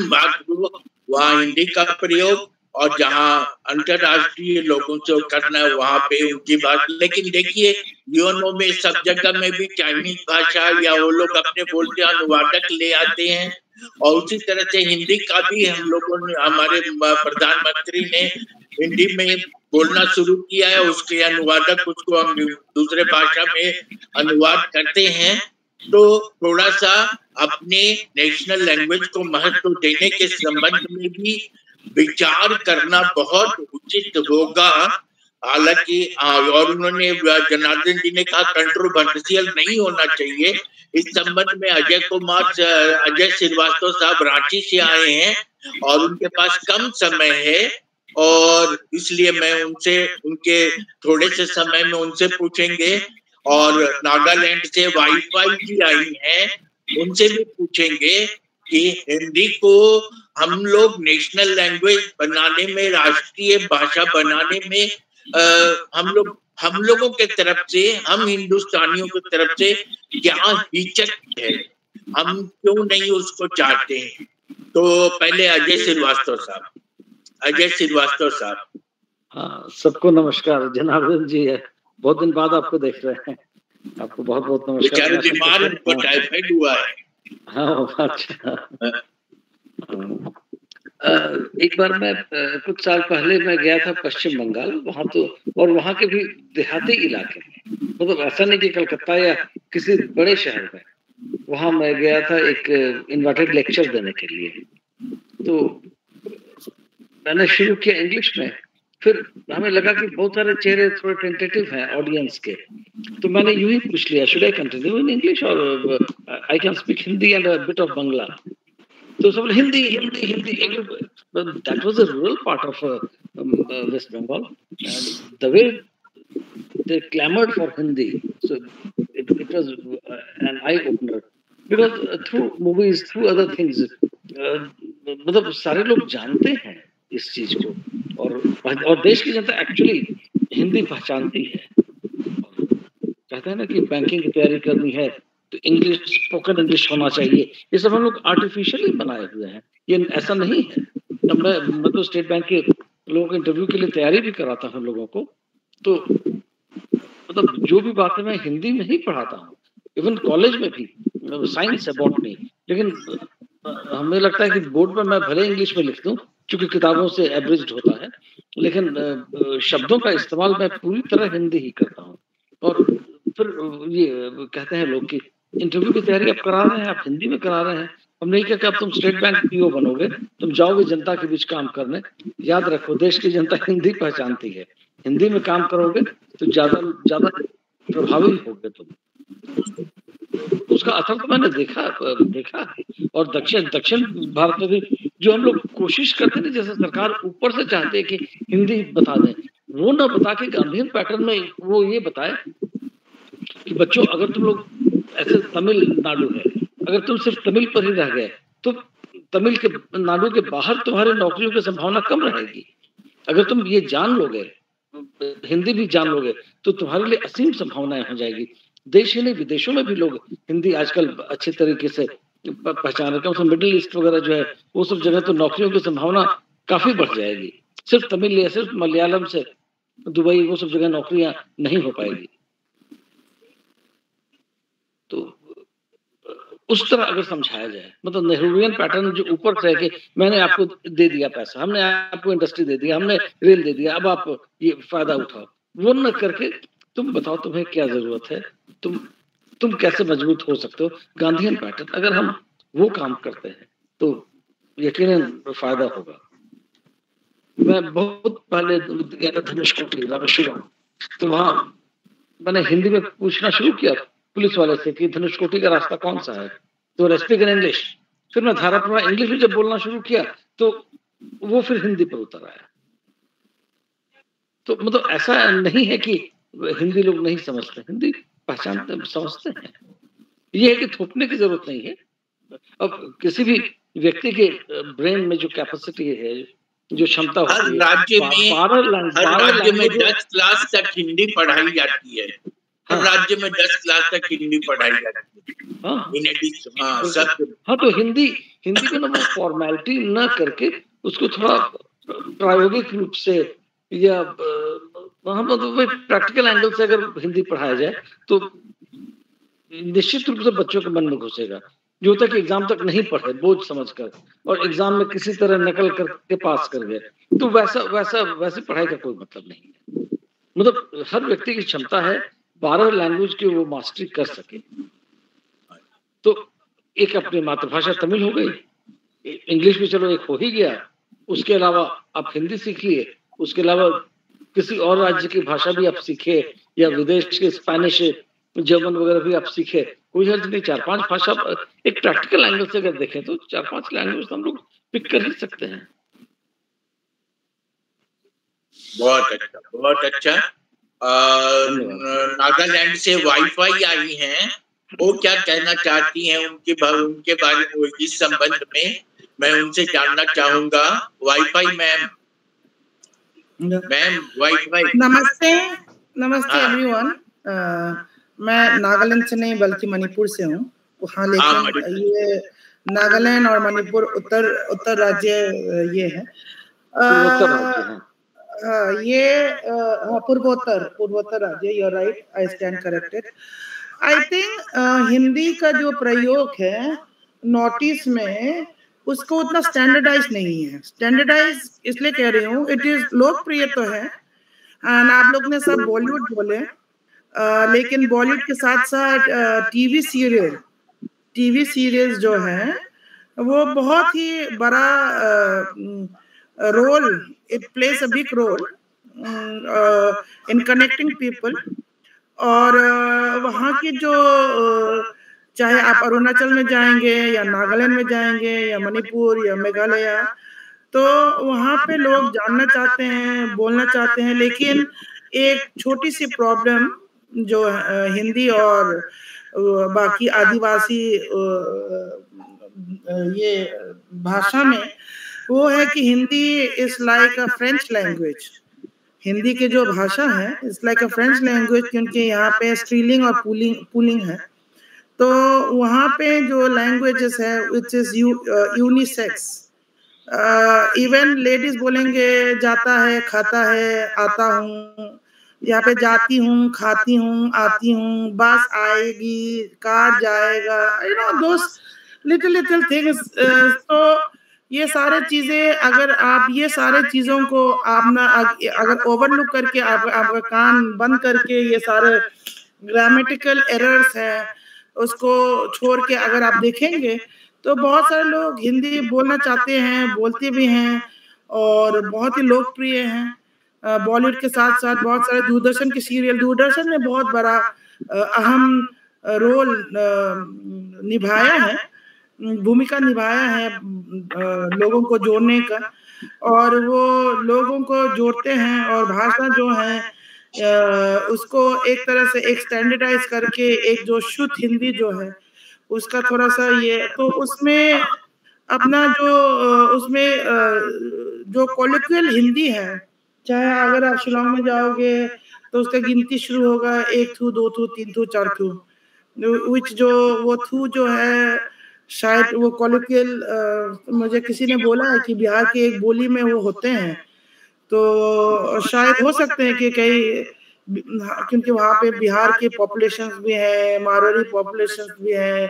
बात हो वहाँ हिंदी का प्रयोग, और जहाँ अंतरराष्ट्रीय लोगों से करना है वहाँ पे उनकी बात। लेकिन देखिए यूएनओ में सब जगह में भी चाइनीज भाषा या वो लोग अपने बोलते अनुवादक ले आते हैं, और उसी तरह से हिंदी का भी हम लोगों ने, हमारे प्रधानमंत्री ने हिंदी में बोलना शुरू किया है, उसके अनुवादक उसको हम दूसरे भाषा में अनुवाद करते हैं। तो थोड़ा सा अपने नेशनल लैंग्वेज को महत्व देने के संबंध में भी विचार करना बहुत उचित होगा। हालांकि और उन्होंने, जनार्दन जी ने कहा कंट्रोवर्शियल नहीं होना चाहिए। इस संबंध में अजय श्रीवास्तव साहब रांची से आए हैं और उनके पास कम समय है, और इसलिए मैं उनसे, उनके थोड़े से समय में उनसे पूछेंगे। और नागालैंड से वाईफाई जी आई हैं, उनसे भी पूछेंगे कि हिंदी को हम लोग नेशनल लैंग्वेज बनाने में, राष्ट्रीय भाषा बनाने में हम लोगों के तरफ से, हम हिंदुस्तानियों की तरफ से क्या हिचक है, हम क्यों नहीं उसको चाहते हैं। तो पहले अजय श्रीवास्तव साहब। हाँ, सबको नमस्कार। जनार्दन जी है, बहुत दिन बाद आपको देख रहे हैं, आपको बहुत बहुत नमस्कार। बीमार टाइफाइड हुआ है। हाँ, अच्छा। एक बार मैं कुछ साल पहले मैं गया था पश्चिम बंगाल, वहाँ तो, और वहाँ के भी देहाती इलाके में, मतलब ऐसा नहीं कि कलकत्ता या किसी बड़े शहर में, वहाँ मैं गया था एक इनवाइटेड लेक्चर देने के लिए। तो मैंने शुरू किया इंग्लिश में, फिर हमें लगा कि बहुत सारे चेहरे थोड़े टेंटेटिव हैं ऑडियंस के, तो मैंने यूं ही पूछ लिया, should I continue in English और I can speak Hindi and a bit of Bangla. तो सब Hindi Hindi Hindi. That was a rural part of West Bengal, the way they clamored for Hindi, so it was an eye opener because through movies, through other things, मतलब सारे लोग जानते हैं इस चीज को, और देश की जनता एक्चुअली हिंदी पहचानती है। कहते हैं ना कि बैंकिंग की तैयारी करनी है तो इंग्लिश, स्पोकन इंग्लिश होना चाहिए, ये सब हम लोग आर्टिफिशियली बनाए हुए हैं, ये ऐसा नहीं है। मैं तो स्टेट बैंक के लोगों के इंटरव्यू के लिए तैयारी भी कराता हूँ लोगों को, तो मतलब जो भी बातें मैं हिंदी में ही पढ़ाता हूँ, इवन कॉलेज में भी, साइंस है, बॉटनी, लेकिन हमें लगता है कि बोर्ड पर मैं भले इंग्लिश में लिख दूं क्योंकि किताबों से एवरेज होता है, लेकिन शब्दों का इस्तेमाल मैं पूरी तरह हिंदी ही करता हूँ। और फिर ये कहते हैं लोग कि इंटरव्यू की तैयारी आप करा रहे हैं, आप हिंदी में करा रहे हैं। हम नहीं कहा कि अब तुम स्टेट बैंक पीओ बनोगे, तुम जाओगे जनता के बीच काम करने। याद रखो, देश की जनता हिंदी पहचानती है, हिंदी में काम करोगे तो ज्यादा प्रभावी होगे तुम। उसका असर तो मैंने देखा और दक्षिण भारत में भी जो हम लोग कोशिश करते हैं, जैसे सरकार ऊपर से चाहते हैं कि हिंदी बता दें, वो ना बता के गांधीयन पैटर्न में वो ये बताए कि बच्चों अगर तुम लोग ऐसे तमिलनाडु है, अगर तुम सिर्फ तमिल पर ही रह गए तो तमिल के नाडु के बाहर तुम्हारे नौकरियों की संभावना कम रहेगी। अगर तुम ये जान लोगे, हिंदी भी जान लोगे, तो तुम्हारे लिए असीम संभावनाएं हो जाएगी। देश ही नहीं विदेशों में भी लोग हिंदी आजकल अच्छे तरीके से पहचान रहे हैं। मिडिल ईस्ट वगैरह जो है वो सब जगह तो नौकरियों की संभावना काफी बढ़ जाएगी। सिर्फ तमिल या सिर्फ मलयालम से दुबई वो सब जगह नौकरियां नहीं हो पाएगी। तो उस तरह अगर समझाया जाए, मतलब नेहरूवियन पैटर्न जो ऊपर से है कि मैंने आपको दे दिया पैसा, हमने आपको इंडस्ट्री दे दिया, हमने रेल दे दिया, अब आप ये फायदा उठाओ, वो न करके तुम बताओ तुम्हें क्या जरूरत है, तुम कैसे मजबूत हो सकते हो। गांधीयन पैटर्न अगर हम वो काम करते हैं तो यकीनन फायदा होगा। मैं बहुत पहले गया था धनुषकोटी रामेश्वरम, तो वहां मैंने हिंदी में पूछना शुरू किया पुलिस वाले से कि धनुषकोटी का रास्ता कौन सा है, तो स्पीक इन इंग्लिश। फिर मैं धारापुर में इंग्लिश में जब बोलना शुरू किया तो वो फिर हिंदी पर उतर आया। तो मतलब ऐसा नहीं है कि हिंदी लोग नहीं समझते, हिंदी पहचानते समझते हैं। ये है कि थोपने की जरूरत नहीं है। अब किसी भी व्यक्ति के ब्रेन में जो कैपेसिटी है, जो क्षमता होती है, हर राज्य में 10 क्लास तक हिंदी पढ़ाई जाती है। हर राज्य में 10 क्लास तक हिंदी पढ़ाई जाती है। हाँ, तो हिंदी को ना फॉर्मेलिटी न करके उसको थोड़ा प्रायोगिक रूप से या प्रैक्टिकल एंगल से अगर हिंदी पढ़ाया जाए तो निश्चित रूप से बच्चों के मन में घुसेगा। जो तक एग्जाम तक नहीं पढ़े बोझ समझकर और एग्जाम में किसी तरह नकल करके पास कर गए, तो वैसे पढ़ाई का कोई मतलब नहीं है। मतलब हर व्यक्ति की क्षमता है 12 लैंग्वेज की वो मास्टरी कर सके। तो एक अपनी मातृभाषा तमिल हो गई, इंग्लिश भी चलो एक हो ही गया, उसके अलावा आप हिंदी सीख लिए, उसके अलावा किसी और राज्य की भाषा भी आप सीखे या विदेश के स्पेनिश जर्मन वगैरह भी आप सीखे, कोई हर्ज नहीं। 4-5 भाषा एक प्रैक्टिकल एंगल से अगर देखें तो 4-5 लैंग्वेज हम लोग पिक कर ही सकते हैं। बहुत अच्छा। नागालैंड से वाईफाई आई हैं, वो क्या कहना चाहती हैं उनके बारे में, इस संबंध में मैं उनसे जानना चाहूंगा। Wifi ma'am wifi. नमस्ते एवरीवन। मैं नागालैंड से नहीं बल्कि मणिपुर से हूँ। हाँ, लेकिन ये नागालैंड और मणिपुर उत्तर राज्य ये है। ये पूर्वोत्तर राज्य। You are right, I stand corrected. I think Hindi का जो प्रयोग है नोटिस में उसको उतना स्टैंडर्डाइज नहीं है। स्टैंडर्डाइज इसलिए कह रही हूँ, इट इज लोकप्रिय तो है, एंड आप लोग ने सब बॉलीवुड बोले, लेकिन बॉलीवुड के साथ साथ टीवी सीरियल जो है वो बहुत ही बड़ा role, it plays a big role in connecting people. और वहाँ की जो चाहे आप अरुणाचल में जाएंगे या नागालैंड में जाएंगे या मणिपुर या मेघालय, तो वहाँ पे लोग जानना चाहते हैं, बोलना चाहते हैं, लेकिन एक छोटी सी प्रॉब्लम जो हिंदी और बाकी आदिवासी ये भाषा में वो है कि Hindi is like a French language. Hindi के जो भाषा है it's like a French language, क्योंकि यहाँ पे स्त्रीलिंग और पुलिंग है। तो वहाँ पे जो लैंग्वेजेस है which is unisex. Even ladies बोलेंगे जाता है, खाता है, आता हूँ। यहाँ पे जाती हूँ, खाती हूँ, आती हूँ, बस आएगी, कार जाएगा, you know those little things. तो ये सारे चीजें अगर आप ये सारे चीजों को आप ना अगर ओवरलुक करके आपका कान बंद करके ये सारे ग्रामेटिकल एरर्स हैं उसको छोड़ के अगर आप देखेंगे तो बहुत सारे लोग हिंदी बोलना चाहते हैं, बोलते भी हैं और बहुत ही लोकप्रिय हैं। बॉलीवुड के साथ साथ बहुत सारे दूरदर्शन के सीरियल, दूरदर्शन ने बहुत बड़ा अहम रोल निभाया है, भूमिका निभाया है लोगों को जोड़ने का, और वो लोगों को जोड़ते हैं और भाषा जो है उसको एक तरह से एक स्टैंडर्डाइज करके एक जो शुद्ध हिंदी जो है उसका थोड़ा सा ये, तो उसमें अपना जो उसमें जो कॉलोकियल हिंदी है, चाहे अगर आप शिलांग में जाओगे तो उसका गिनती शुरू होगा 1 थू 2 थू 3 थू 4 थू, विच जो वो थू जो है शायद वो कॉलोकियल मुझे किसी ने बोला है कि बिहार की एक बोली में वो होते हैं, तो शायद हो सकते हैं कि कई, क्योंकि वहाँ पे बिहार के पॉपुलेशन भी है, मारवाड़ी पॉपुलेशन भी है,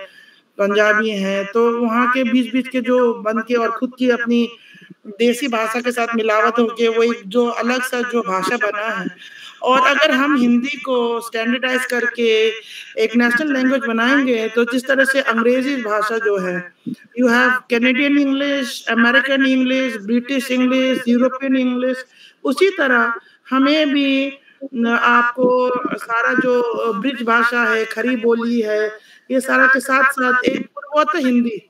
पंजाबी हैं, तो वहाँ के बीच बीच के जो बन के और खुद की अपनी देसी भाषा के साथ मिलावट होके वो एक जो अलग सा जो भाषा बना है। और अगर हम हिंदी को स्टैंडर्डाइज करके एक नेशनल लैंग्वेज बनाएंगे तो जिस तरह से अंग्रेजी भाषा जो है, you have Canadian English, American English, British English, European English, उसी तरह हमें भी आपको सारा जो ब्रिज भाषा है, खड़ी बोली है, ये सारा के साथ साथ एक पूर्वोत्तर हिंदी,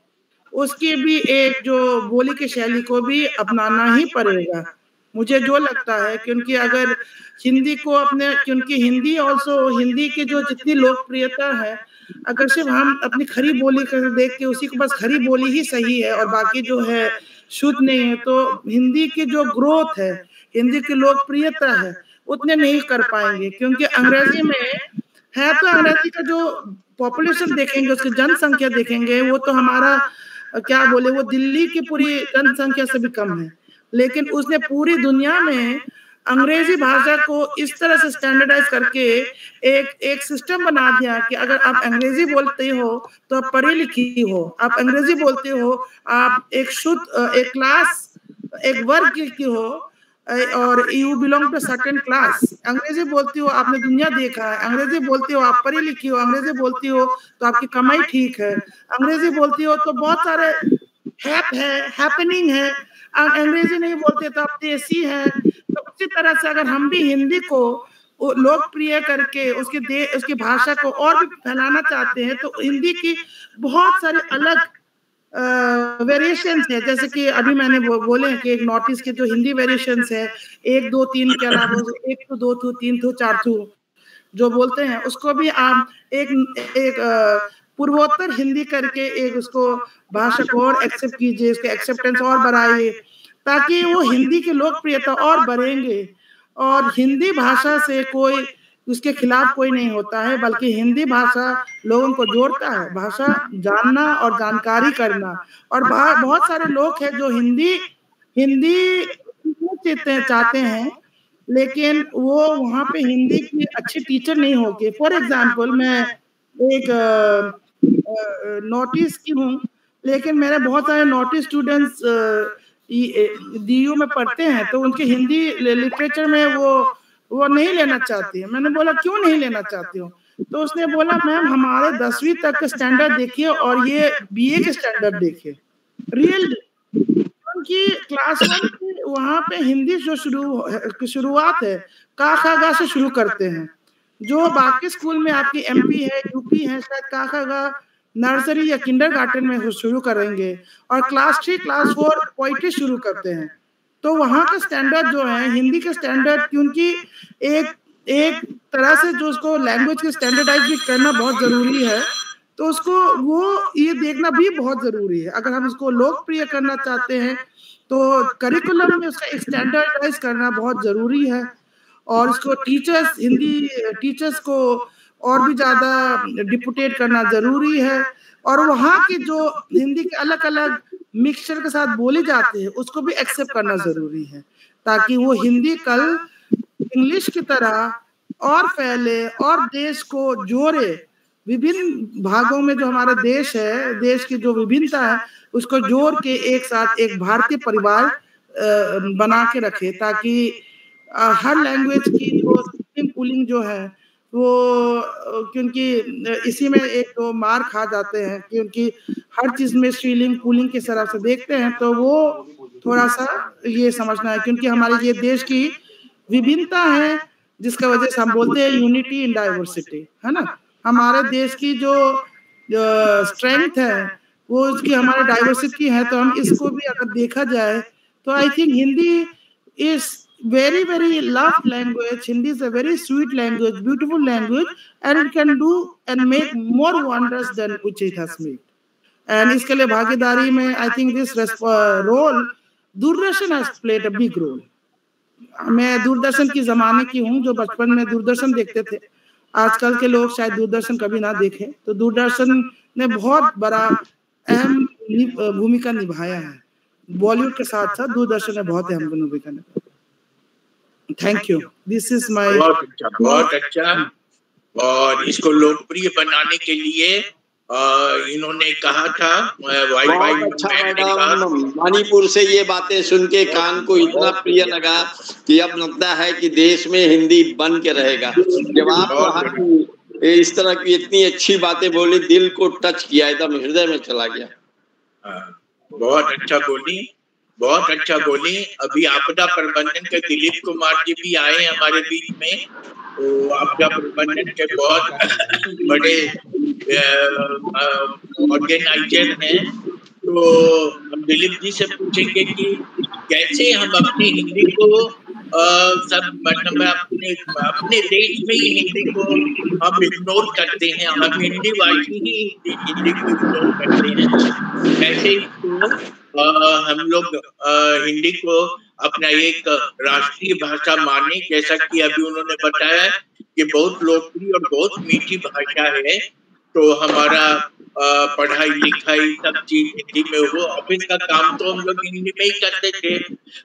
उसकी भी एक जो बोली की शैली को भी अपनाना ही पड़ेगा, मुझे जो लगता है। क्योंकि अगर हिंदी को अपने, क्योंकि हिंदी ऑल्सो, हिंदी की जो जितनी लोकप्रियता है, अगर सिर्फ हम अपनी खड़ी बोली कर देख के उसी को बस खड़ी बोली ही सही है और बाकी जो है शुद्ध नहीं है, तो हिंदी की जो ग्रोथ है, हिंदी की लोकप्रियता है, उतने नहीं कर पाएंगे। क्योंकि अंग्रेजी में है तो अंग्रेजी का जो पॉपुलेशन देखेंगे, उसकी जनसंख्या देखेंगे, वो तो हमारा क्या बोले, वो दिल्ली की पूरी जनसंख्या से भी कम है, लेकिन उसने पूरी दुनिया में अंग्रेजी भाषा को इस तरह से स्टैंडर्डाइज करके एक सिस्टम बना दिया कि अगर आप अंग्रेजी बोलते हो तो आप पढ़ी लिखी हो, आप अंग्रेजी बोलते हो आप एक शुद्ध एक क्लास, एक वर्ग की हो, और you belong to certain class. अंग्रेजी बोलती हो, आपने दुनिया देखा है, अंग्रेजी बोलती हो आप पढ़ी लिखी हो, अंग्रेजी बोलती हो तो आपकी कमाई ठीक है, अंग्रेजी बोलती हो तो बहुत सारे हैपनिंग है, अंग्रेजी नहीं बोलते तो आप देसी है। तो उसी तरह से अगर हम भी हिंदी को लोकप्रिय करके उसकी भाषा को और भी फैलाना चाहते हैं, तो हिंदी की बहुत सारे अलग वेरिएशंस है, जैसे कि अभी मैंने बोले कि एक नॉर्थ ईस्ट के जो हिंदी वेरिएशंस है, 1 2 3 के अलावा 1 थू 2 थू 3 थू 4 थू जो बोलते हैं, उसको भी आप एक पूर्वोत्तर हिंदी करके एक उसको भाषा को और एक्सेप्ट कीजिए, इसके एक्सेप्टेंस और बढ़ाइए, ताकि वो हिंदी की लोकप्रियता और बढ़ेंगे। और हिंदी भाषा से कोई उसके खिलाफ कोई नहीं होता है, बल्कि हिंदी भाषा लोगों को जोड़ता है, भाषा जानना और जानकारी करना। और बहुत सारे लोग हैं जो हिंदी चाहते हैं, लेकिन वो वहाँ पे हिंदी की अच्छी टीचर नहीं होगी। फॉर एग्जाम्पल, मैं एक नॉर्थ ईस्ट की हूँ, लेकिन मेरे बहुत सारे नॉर्थ ईस्ट स्टूडेंट्स DU में पढ़ते हैं, तो उनके हिंदी लिटरेचर में वो नहीं लेना चाहती है। मैंने बोला क्यों नहीं लेना चाहती हो? तो उसने बोला मैम हमारे 10वीं तक का स्टैंडर्ड देखिए और ये BA के स्टैंडर्ड देखिए। रियल उनकी क्लास 1 की वहाँ पे हिंदी जो शुरुआत है का खा गा से शुरू करते हैं, जो बाकी स्कूल में आपकी MP है, UP है, शायद का खा गा नर्सरी या किंडरगार्टन में शुरू करेंगे, और क्लास 3 क्लास 4 पोइट्री शुरू करते हैं। तो वहाँ का स्टैंडर्ड जो है हिंदी का स्टैंडर्ड, क्योंकि एक तरह से जो उसको लैंग्वेज के स्टैंडर्डाइज भी करना बहुत जरूरी है, तो उसको वो ये देखना भी बहुत जरूरी है। अगर हम उसको लोकप्रिय करना चाहते हैं तो करिकुलम में उसका स्टैंडर्डाइज करना बहुत जरूरी है, और उसको हिंदी टीचर्स को और भी ज्यादा डिपुटेट करना जरूरी है, और वहाँ की जो हिंदी के अलग अलग मिक्सचर के साथ बोली जाती है उसको भी एक्सेप्ट करना जरूरी है, ताकि वो हिंदी कल इंग्लिश की तरह और फैले और देश को जोड़े। विभिन्न भागों में जो हमारा देश है, देश की जो विभिन्नता है, उसको जोड़ के एक साथ एक भारतीय परिवार बना के रखे, ताकि हर लैंग्वेज की जो पुलिंग जो है वो, क्योंकि इसी में एक दो मार खा जाते हैं, क्योंकि हर चीज में स्त्रीलिंग पुलिंग के तरफ से देखते हैं, तो वो थोड़ा सा ये समझना है, क्योंकि हमारे ये देश की विभिन्नता है जिसका वजह से हम बोलते हैं यूनिटी इन डाइवर्सिटी, है ना। हमारे देश की जो स्ट्रेंथ है वो इसकी हमारे डाइवर्सिटी है। तो हम इसको भी अगर देखा जाए तो आई think Hindi is very very loved language. Hindi is a very sweet language, beautiful language, and it can do and make more wonders than which it has made. And इसके लिए भागीदारी में I think this role Doordarshan has played a big role. मैं दूरदर्शन की जमाने की हूँ जो बचपन में दूरदर्शन देखते थे। आजकल के लोग शायद दूरदर्शन कभी ना देखें, तो दूरदर्शन ने बहुत बड़ा अहम भूमिका निभाया है। बॉलीवुड के साथ साथ दूरदर्शन ने बहुत अहम भूमिका निभाई। Thank you, this is my बहुत अच्छा। और इसको लोकप्रिय बनाने के लिए इन्होंने कहा था वाई अच्छा मैडम, मणिपुर से ये बातें सुन के कान को इतना प्रिय लगा कि अब लगता है कि देश में हिंदी बन के रहेगा। जब आप वहाँ की इस तरह की इतनी अच्छी बातें बोली, दिल को टच किया, एकदम हृदय में चला गया। बहुत अच्छा बोली, बहुत अच्छा बोली। अभी आपदा प्रबंधन के दिलीप कुमार जी भी आए हमारे बीच में, तो आपदा प्रबंधन के बहुत बड़े ऑर्गेनाइजर हैं। तो हम दिलीप जी से पूछेंगे कि कैसे हम अपनी हिंदी को सब मतलब अपने देश में ही हिंदी को हम इग्नोर करते हैं, हम हिंदी भाषी ही हिंदी को इग्नोर करते हैं। कैसे इसको हम लोग हिंदी को अपना एक राष्ट्रीय भाषा माने, जैसा कि अभी उन्होंने बताया कि बहुत लोकप्रिय और बहुत मीठी भाषा है। तो हमारा पढ़ाई लिखाई सब चीज हिंदी में हो, ऑफिस का काम तो हम लोग हिंदी में ही करते थे,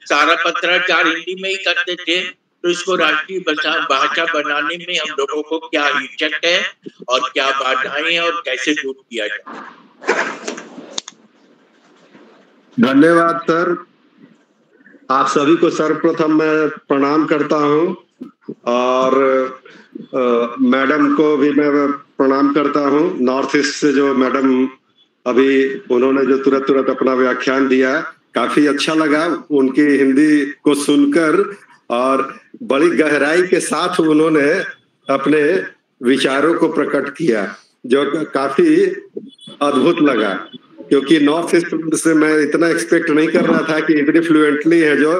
सारा पत्राचार हिंदी में ही करते थे। तो इसको राष्ट्रीय भाषा बनाने में हम लोगों को क्या हिचक है और क्या बाधाएं हैं और कैसे दूर किया जाए। धन्यवाद सर, आप सभी को सर्वप्रथम मैं प्रणाम करता हूं और मैडम को भी मैं प्रणाम करता हूं। नॉर्थ ईस्ट से जो मैडम अभी उन्होंने जो तुरंत अपना व्याख्यान दिया, काफी अच्छा लगा उनकी हिंदी को सुनकर, और बड़ी गहराई के साथ उन्होंने अपने विचारों को प्रकट किया, जो काफी अद्भुत लगा। क्योंकि नॉर्थ ईस्ट से मैं इतना एक्सपेक्ट नहीं कर रहा था कि इतनी फ्लुएंटली है जो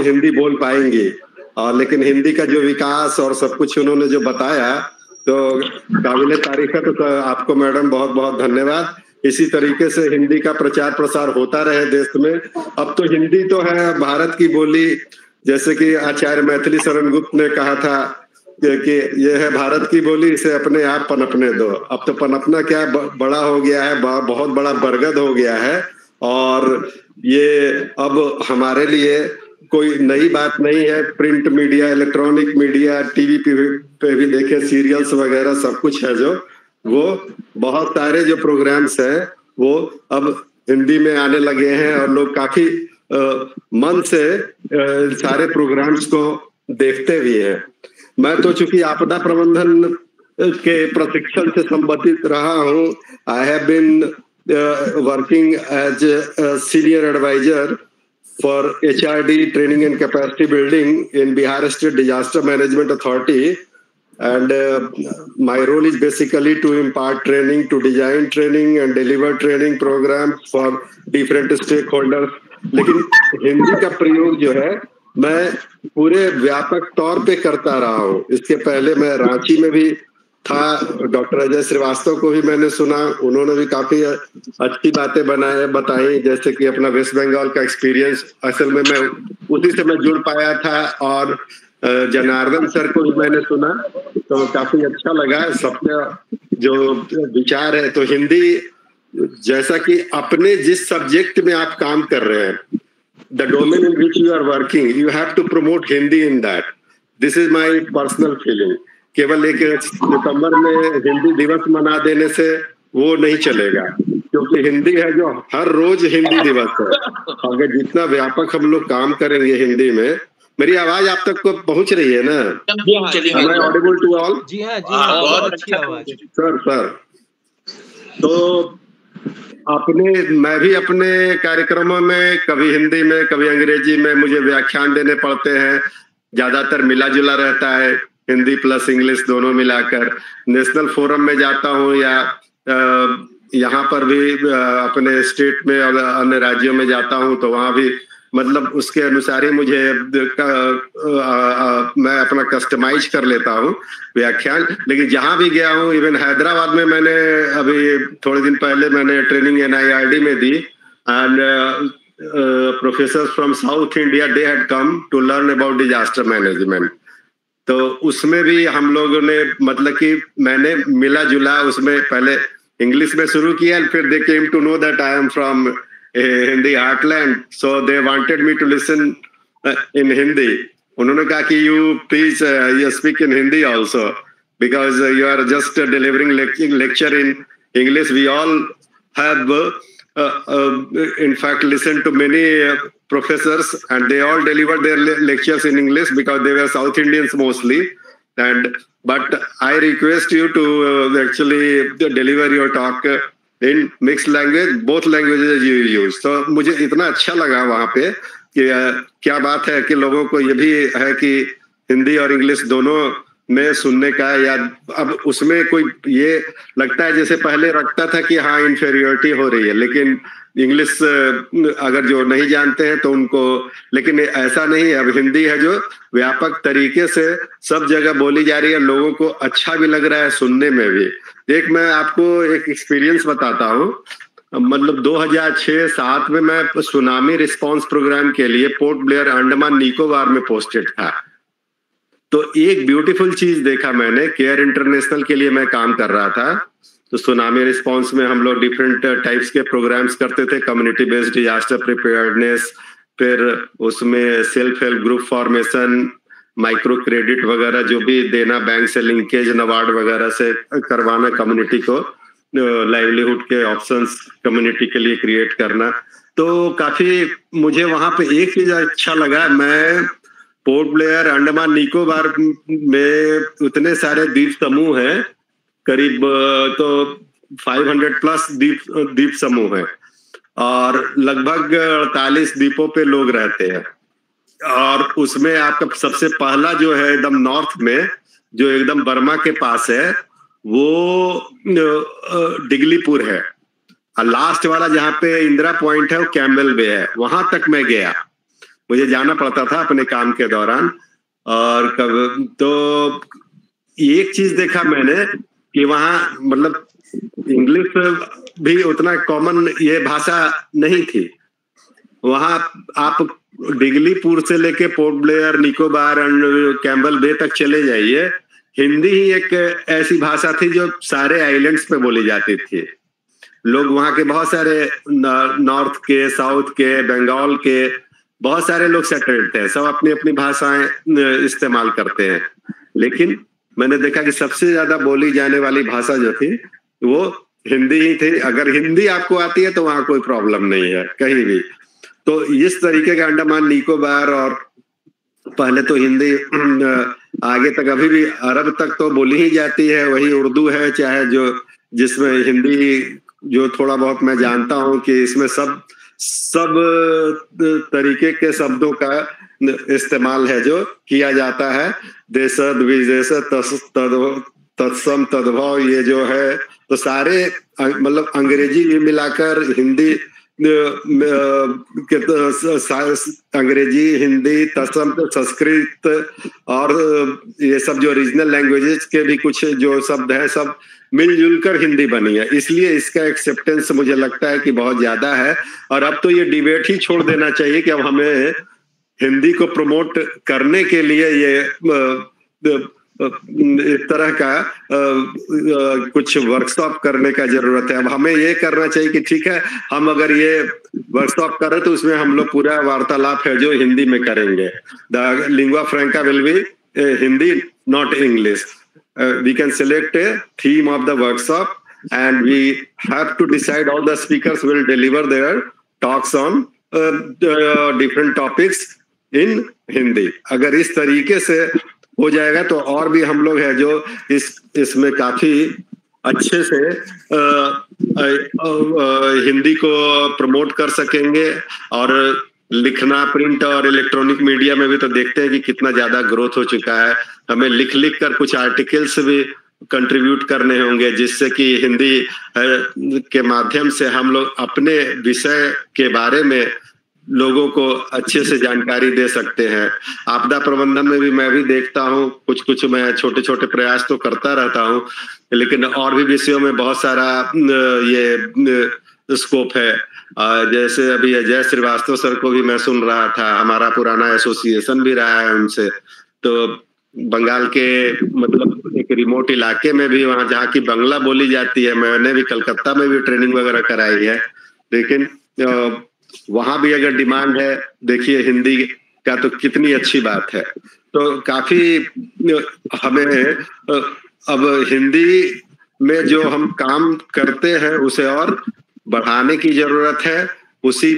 हिंदी बोल पाएंगे, और लेकिन हिंदी का जो विकास और सब कुछ उन्होंने जो बताया तो काबिल तारीफ है। तो आपको मैडम बहुत बहुत धन्यवाद। इसी तरीके से हिंदी का प्रचार प्रसार होता रहे देश में। अब तो हिंदी तो है भारत की बोली, जैसे कि आचार्य मैथिली शरण गुप्त ने कहा था कि ये है भारत की बोली, इसे अपने आप पनपने दो। अब तो पनपना क्या बड़ा हो गया है, बहुत बड़ा बरगद हो गया है, और ये अब हमारे लिए कोई नई बात नहीं है। Print media, electronic media, TV पे भी देखे सीरियल्स वगैरह सब कुछ है, जो वो बहुत सारे जो प्रोग्राम्स हैं वो अब हिंदी में आने लगे हैं, और लोग काफी मन से सारे प्रोग्राम्स को देखते भी हैं। मैं तो चूंकि आपदा प्रबंधन के प्रशिक्षण से संबंधित रहा हूँ, I have been working as senior advisor for HRD training and capacity building in Bihar State Disaster Management Authority, and my role is basically to impart training, to design training and deliver training programs for different stakeholders. लेकिन हिंदी का प्रयोग जो है मैं पूरे व्यापक तौर पे करता रहा हूँ। इसके पहले मैं रांची में भी था, डॉक्टर अजय श्रीवास्तव को भी मैंने सुना, उन्होंने भी काफी अच्छी बातें बताई, जैसे कि अपना वेस्ट बंगाल का एक्सपीरियंस। असल में मैं उसी से मैं जुड़ पाया था, और जनार्दन सर को भी मैंने सुना, तो काफी अच्छा लगा सबका जो विचार है। तो हिंदी, जैसा कि अपने जिस सब्जेक्ट में आप काम कर रहे हैं, the domain in which you are working, you have to promote Hindi in that. This is my personal feeling. केवल एक सितंबर में हिंदी दिवस मना देने से वो नहीं चलेगा, क्योंकि हिंदी है जो हर रोज हिंदी दिवस है। अगर जितना व्यापक हम लोग काम करेंगे हिंदी में। मेरी आवाज आप तक को पहुंच रही है ना? Am I audible to all? जी हाँ, बहुत अच्छी आवाज सर। तो मैं भी अपने कार्यक्रमों में कभी हिंदी में कभी अंग्रेजी में मुझे व्याख्यान देने पड़ते हैं, ज्यादातर मिला जुला रहता है, हिंदी प्लस इंग्लिश दोनों मिलाकर। नेशनल फोरम में जाता हूँ या यहाँ पर भी अपने स्टेट में और अन्य राज्यों में जाता हूँ तो वहाँ भी मतलब उसके अनुसार ही मुझे मैं अपना कस्टमाइज कर लेता हूँ व्याख्यान। लेकिन जहाँ भी गया हूँ, इवन हैदराबाद में मैंने अभी थोड़े दिन पहले मैंने ट्रेनिंग NIRD में दी, and professors from South India they had come to learn about disaster management. तो उसमें भी हम लोगों ने मतलब कि मैंने मिला जुला उसमें पहले इंग्लिश में शुरू किया, फिर they came to know that I am from Hindi heartland, so they wanted me to listen in Hindi. उन्होंने कहा कि you please you speak in Hindi also because you are just delivering lecture in English. We all have in fact listened to many professors and they all delivered their lectures in English because they were South Indians mostly, but I request you to actually deliver your talk in mixed language, both languages you use। तो मुझे इतना अच्छा लगा वहाँ पे कि क्या बात है कि लोगों को ये भी है कि हिंदी और इंग्लिश दोनों में सुनने का, या अब उसमें कोई ये लगता है जैसे पहले रखता था कि हाँ इंफीरियरिटी हो रही है, लेकिन इंग्लिश अगर जो नहीं जानते हैं तो उनको, लेकिन ऐसा नहीं है। अब हिंदी है जो व्यापक तरीके से सब जगह बोली जा रही है, लोगों को अच्छा भी लग रहा है सुनने में भी। एक मैं आपको एक एक्सपीरियंस बताता हूँ। मतलब 2006-07 में मैं सुनामी रिस्पांस प्रोग्राम के लिए पोर्ट ब्लेयर अंडमान निकोबार में पोस्टेड था। तो एक ब्यूटीफुल चीज देखा मैंने, केयर इंटरनेशनल के लिए मैं काम कर रहा था, तो सुनामी रिस्पांस में हम लोग डिफरेंट टाइप्स के प्रोग्राम्स करते थे, कम्युनिटी बेस्ड डिजास्टर प्रिपेयर्डनेस, फिर उसमें self help group formation, micro credit वगैरह जो भी देना, बैंक से लिंकेज, नबार्ड वगैरह से करवाना, कम्युनिटी को लाइवलीहुड के ऑप्शंस कम्युनिटी के लिए क्रिएट करना। तो काफी मुझे वहां पे एक चीज अच्छा लगा, मैं पोर्ट ब्लेयर अंडमान निकोबार में उतने सारे द्वीप समूह हैं, करीब तो 500 प्लस द्वीप समूह हैं और लगभग 48 द्वीपों पे लोग रहते हैं। और उसमें आपका सबसे पहला जो है एकदम नॉर्थ में, जो एकदम बर्मा के पास है, वो डिगलीपुर है, और लास्ट वाला जहाँ पे इंदिरा पॉइंट है वो कैम्बेल बे है। वहां तक मैं गया, मुझे जाना पड़ता था अपने काम के दौरान। और तो एक चीज देखा मैंने कि वहाँ मतलब इंग्लिश भी उतना कॉमन ये भाषा नहीं थी। वहाँ आप डिगलीपुर से लेके पोर्ट ब्लेयर, निकोबार एंड कैम्बेल बे तक चले जाइए, हिंदी ही एक ऐसी भाषा थी जो सारे आइलैंड्स पे बोली जाती थी। लोग वहाँ के बहुत सारे नॉर्थ के, साउथ के, बंगाल के बहुत सारे लोग सेटल्ड थे, सब अपनी अपनी भाषाएं इस्तेमाल करते हैं। लेकिन मैंने देखा कि सबसे ज्यादा बोली जाने वाली भाषा जो थी वो हिंदी ही थी। अगर हिंदी आपको आती है तो वहां कोई प्रॉब्लम नहीं है कहीं भी। तो इस तरीके का अंडमान निकोबार, और पहले तो हिंदी आगे तक अभी भी अरब तक तो बोली ही जाती है, वही उर्दू है चाहे जो, जिसमें हिंदी जो थोड़ा बहुत मैं जानता हूँ कि इसमें सब तरीके के शब्दों का इस्तेमाल है जो किया जाता है। देशद, विदेश, तत्सम, तद्भव, ये जो है तो सारे मतलब अंग्रेजी भी मिलाकर हिंदी, अंग्रेजी, हिंदी, तत्सम, संस्कृत और ये सब जो रीजनल लैंग्वेजेस के भी कुछ जो शब्द हैं सब मिलजुल कर हिंदी बनी है। इसलिए इसका एक्सेप्टेंस मुझे लगता है कि बहुत ज्यादा है। और अब तो ये डिबेट ही छोड़ देना चाहिए कि अब हमें हिंदी को प्रमोट करने के लिए ये इस तरह का कुछ वर्कशॉप करने का जरूरत है। अब हमें ये करना चाहिए कि ठीक है, हम अगर ये वर्कशॉप करें तो उसमें हम लोग पूरा वार्तालाप है जो हिंदी में करेंगे। The lingua फ्रैंका will be Hindi, not English. We can select a theme of the workshop and we have to decide all the speakers will deliver their talks on different topics in Hindi। अगर इस तरीके से हो जाएगा तो और भी हम लोग हैं जो इसमें काफी अच्छे से हिंदी को प्रमोट कर सकेंगे। और लिखना प्रिंट और इलेक्ट्रॉनिक मीडिया में भी तो देखते हैं कि कितना ज्यादा ग्रोथ हो चुका है। हमें लिख लिख कर कुछ आर्टिकल्स भी कंट्रीब्यूट करने होंगे, जिससे कि हिंदी के माध्यम से हम लोग अपने विषय के बारे में लोगों को अच्छे से जानकारी दे सकते हैं। आपदा प्रबंधन में भी मैं भी देखता हूँ, कुछ कुछ मैं छोटे छोटे प्रयास तो करता रहता हूँ, लेकिन और भी विषयों में बहुत सारा ये स्कोप है। जैसे अभी अजय श्रीवास्तव सर को भी मैं सुन रहा था, हमारा पुराना एसोसिएशन भी रहा है उनसे। तो बंगाल के मतलब एक रिमोट इलाके में भी, वहाँ जहाँ की बांग्ला बोली जाती है, मैंने भी कलकत्ता में भी ट्रेनिंग वगैरह कराई है, लेकिन वहाँ भी अगर डिमांड है देखिए हिंदी का, तो कितनी अच्छी बात है। तो काफी हमें अब हिंदी में जो हम काम करते हैं उसे और बढ़ाने की जरूरत है। उसी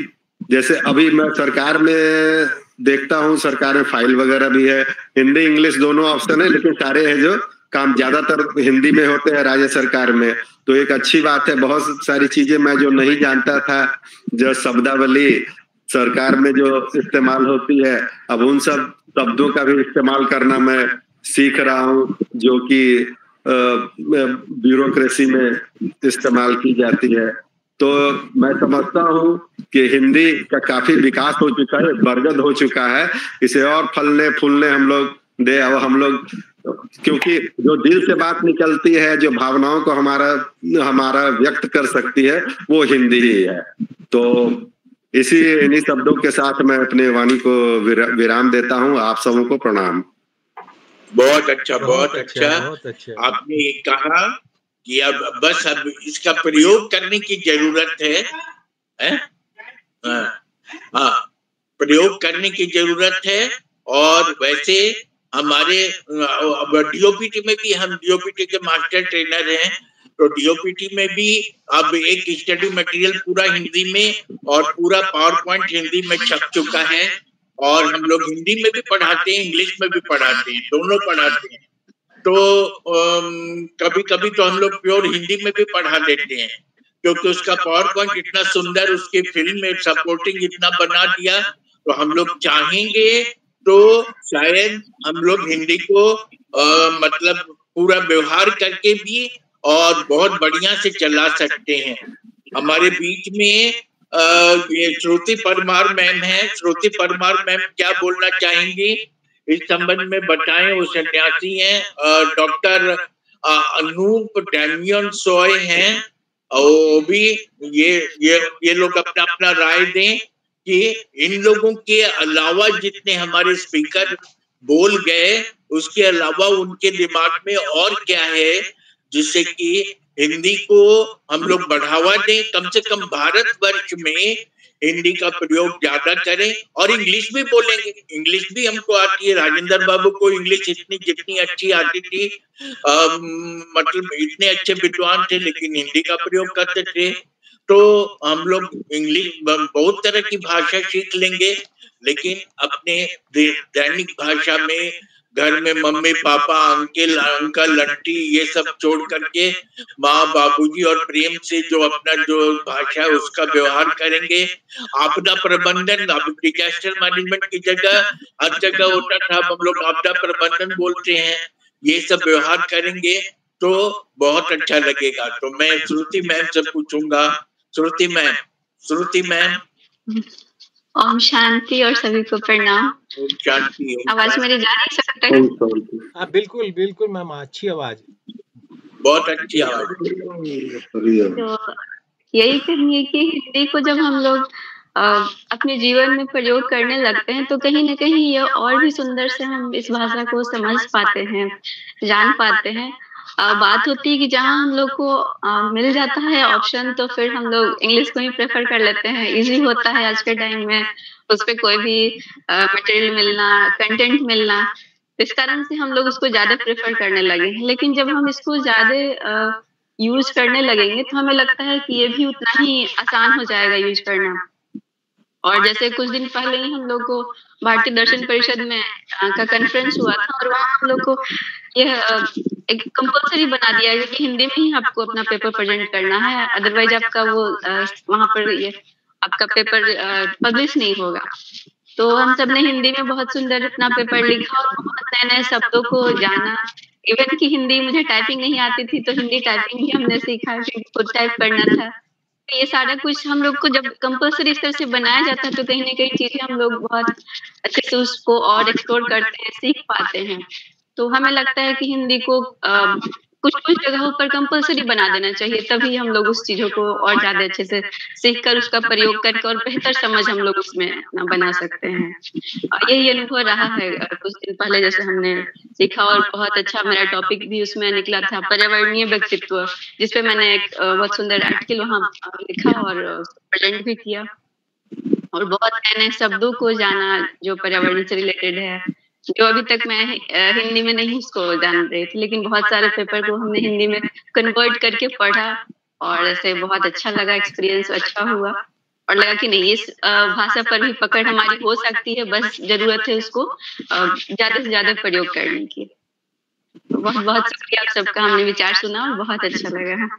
जैसे अभी मैं सरकार में देखता हूँ, सरकार में फाइल वगैरह भी है, हिंदी इंग्लिश दोनों ऑप्शन है, लेकिन सारे हैं जो काम ज्यादातर हिंदी में होते हैं राज्य सरकार में। तो एक अच्छी बात है। बहुत सारी चीजें मैं जो नहीं जानता था, जो शब्दावली सरकार में जो इस्तेमाल होती है, अब उन सब शब्दों का भी इस्तेमाल करना मैं सीख रहा हूँ, जो कि ब्यूरोक्रेसी में इस्तेमाल की जाती है। तो मैं समझता हूँ कि हिंदी का काफी विकास हो चुका है, बरगद हो चुका है। इसे और फलने फूलने हम लोग दे। अब हम लोग, क्योंकि जो दिल से बात निकलती है, जो भावनाओं को हमारा व्यक्त कर सकती है, वो हिंदी ही है। तो इन्हीं शब्दों के साथ मैं अपने वाणी को विराम देता हूँ। आप सबों को प्रणाम। बहुत अच्छा, बहुत अच्छा आपने ये कहा कि अब बस अब इसका प्रयोग करने की जरूरत है, हाँ, प्रयोग करने की जरूरत है। और वैसे हमारे डीओपीटी में भी, हम डीओपीटी के मास्टर ट्रेनर हैं, तो डीओपीटी में भी अब एक स्टडी मटेरियल पूरा हिंदी में और पूरा पावर पॉइंट हिंदी में छप चुका है। और हम लोग हिंदी में भी पढ़ाते हैं, इंग्लिश में भी पढ़ाते हैं, दोनों पढ़ाते हैं। तो कभी कभी तो हम लोग प्योर हिंदी में भी पढ़ा देते हैं, क्योंकि उसका पावर पॉइंट इतना सुंदर, उसकी फिल्म में सपोर्टिंग इतना बना दिया। तो हम लोग चाहेंगे तो शायद हम लोग हिंदी को मतलब पूरा व्यवहार करके भी और बहुत बढ़िया से चला सकते हैं। हमारे बीच में ये श्रुति परमार मैम है। श्रुति परमार मैम क्या बोलना चाहेंगी इस संबंध में बताएं। वो सन्यासी हैं। डॉक्टर अनूप डैमियन सोय हैं, और भी ये लोग अपना अपना राय दें कि इन लोगों के अलावा जितने हमारे स्पीकर बोल गए, उसके अलावा उनके दिमाग में और क्या है जिससे कि हिंदी को हम लोग बढ़ावा दें। कम से कम भारतवर्ष में हिंदी का प्रयोग ज्यादा करें। और इंग्लिश भी बोलेंगे, इंग्लिश भी हमको आती है। राजेंद्र बाबू को इंग्लिश जितनी अच्छी आती थी, मतलब इतने अच्छे विद्वान थे, लेकिन हिंदी का प्रयोग करते थे। तो हम लोग इंग्लिश, बहुत तरह की भाषा सीख लेंगे, लेकिन अपने दैनिक भाषा में घर में मम्मी पापा अंकल आंटी ये सब छोड़ करके माँ बाबूजी और प्रेम से जो अपना जो भाषा है उसका व्यवहार करेंगे। आपदा प्रबंधन, अब डिजास्टर मैनेजमेंट की जगह हर जगह होता था, हम लोग आपदा प्रबंधन बोलते हैं। ये सब व्यवहार करेंगे तो बहुत अच्छा लगेगा। तो मैं श्रुति मैम से पूछूंगा। श्रुति मैम। ओम शांति और सभी को प्रणाम। शांति। आवाज मेरी जा रही है? हाँ बिल्कुल बिल्कुल मैम, अच्छी आवाज, बहुत अच्छी आवाज। तो यही कहेंगे कि हिंदी को जब हम लोग अपने जीवन में प्रयोग करने लगते हैं तो कहीं ना कहीं ये और भी सुंदर से हम इस भाषा को समझ पाते हैं, जान पाते हैं। बात होती है कि जहाँ हम लोग को मिल जाता है ऑप्शन, तो फिर हम लोग इंग्लिश को ही प्रेफर कर लेते हैं। इजी होता है आज के टाइम में, उस पर कोई भी मटेरियल मिलना, कंटेंट मिलना, इस कारण से हम लोग उसको ज्यादा प्रेफर करने लगे हैं। लेकिन जब हम इसको ज्यादा यूज करने लगेंगे तो हमें लगता है कि ये भी उतना ही आसान हो जाएगा यूज करना। और जैसे कुछ दिन पहले ही हम लोग को भारतीय दर्शन परिषद में का कॉन्फ्रेंस हुआ था, और वहाँ हम लोग को यह एक कंपल्सरी बना दिया है कि हिंदी में ही आपको अपना पेपर प्रेजेंट करना है, अदरवाइज आपका वो वहाँ पर ये आपका पेपर पब्लिश नहीं होगा। तो हम सब ने हिंदी में बहुत सुंदर अपना पेपर लिखा और बहुत नए-नए शब्दों को जाना। इवन कि हिंदी मुझे टाइपिंग नहीं आती थी, तो हिंदी टाइपिंग भी हमने सीखा क्योंकि खुद टाइप करना था। तो ये सारा कुछ हम लोग को जब कंपल्सरी इस तरह से बनाया जाता है, तो कहीं न कहीं चीज़ें हम लोग बहुत अच्छे से उसको और एक्सप्लोर करते हैं, सीख पाते हैं। तो हमें लगता है कि हिंदी को कुछ-कुछ जगहों पर कंपल्सरी बना देना चाहिए, तभी हम लोग उस चीज़ों को और ज़्यादा अच्छे से सीख कर उसका प्रयोग करके और बेहतर समझ हम लोग उसमें अपना बना सकते हैं। यही अनुभव रहा है कुछ दिन पहले जैसे हमने सीखा और बहुत अच्छा मेरा टॉपिक भी उसमें निकला था पर्यावरणीय व्यक्तित्व, जिस पे मैंने एक बहुत सुंदर आर्टिकल वहाँ लिखा और प्रेज़ेंट भी किया और बहुत नए-नए शब्दों को जाना जो पर्यावरण से रिलेटेड है, जो अभी तक मैं हिंदी में नहीं उसको जान रही थी, लेकिन बहुत सारे पेपर को हमने हिंदी में कन्वर्ट करके पढ़ा और ऐसे बहुत अच्छा लगा, एक्सपीरियंस अच्छा हुआ और लगा कि नहीं इस भाषा पर भी पकड़ हमारी हो सकती है, बस ज़रूरत है उसको ज़्यादा से ज़्यादा प्रयोग करने की। बहुत-बहुत शुक्रिया आप सबका, हमने विचार सुना और बहुत अच्छा लगा।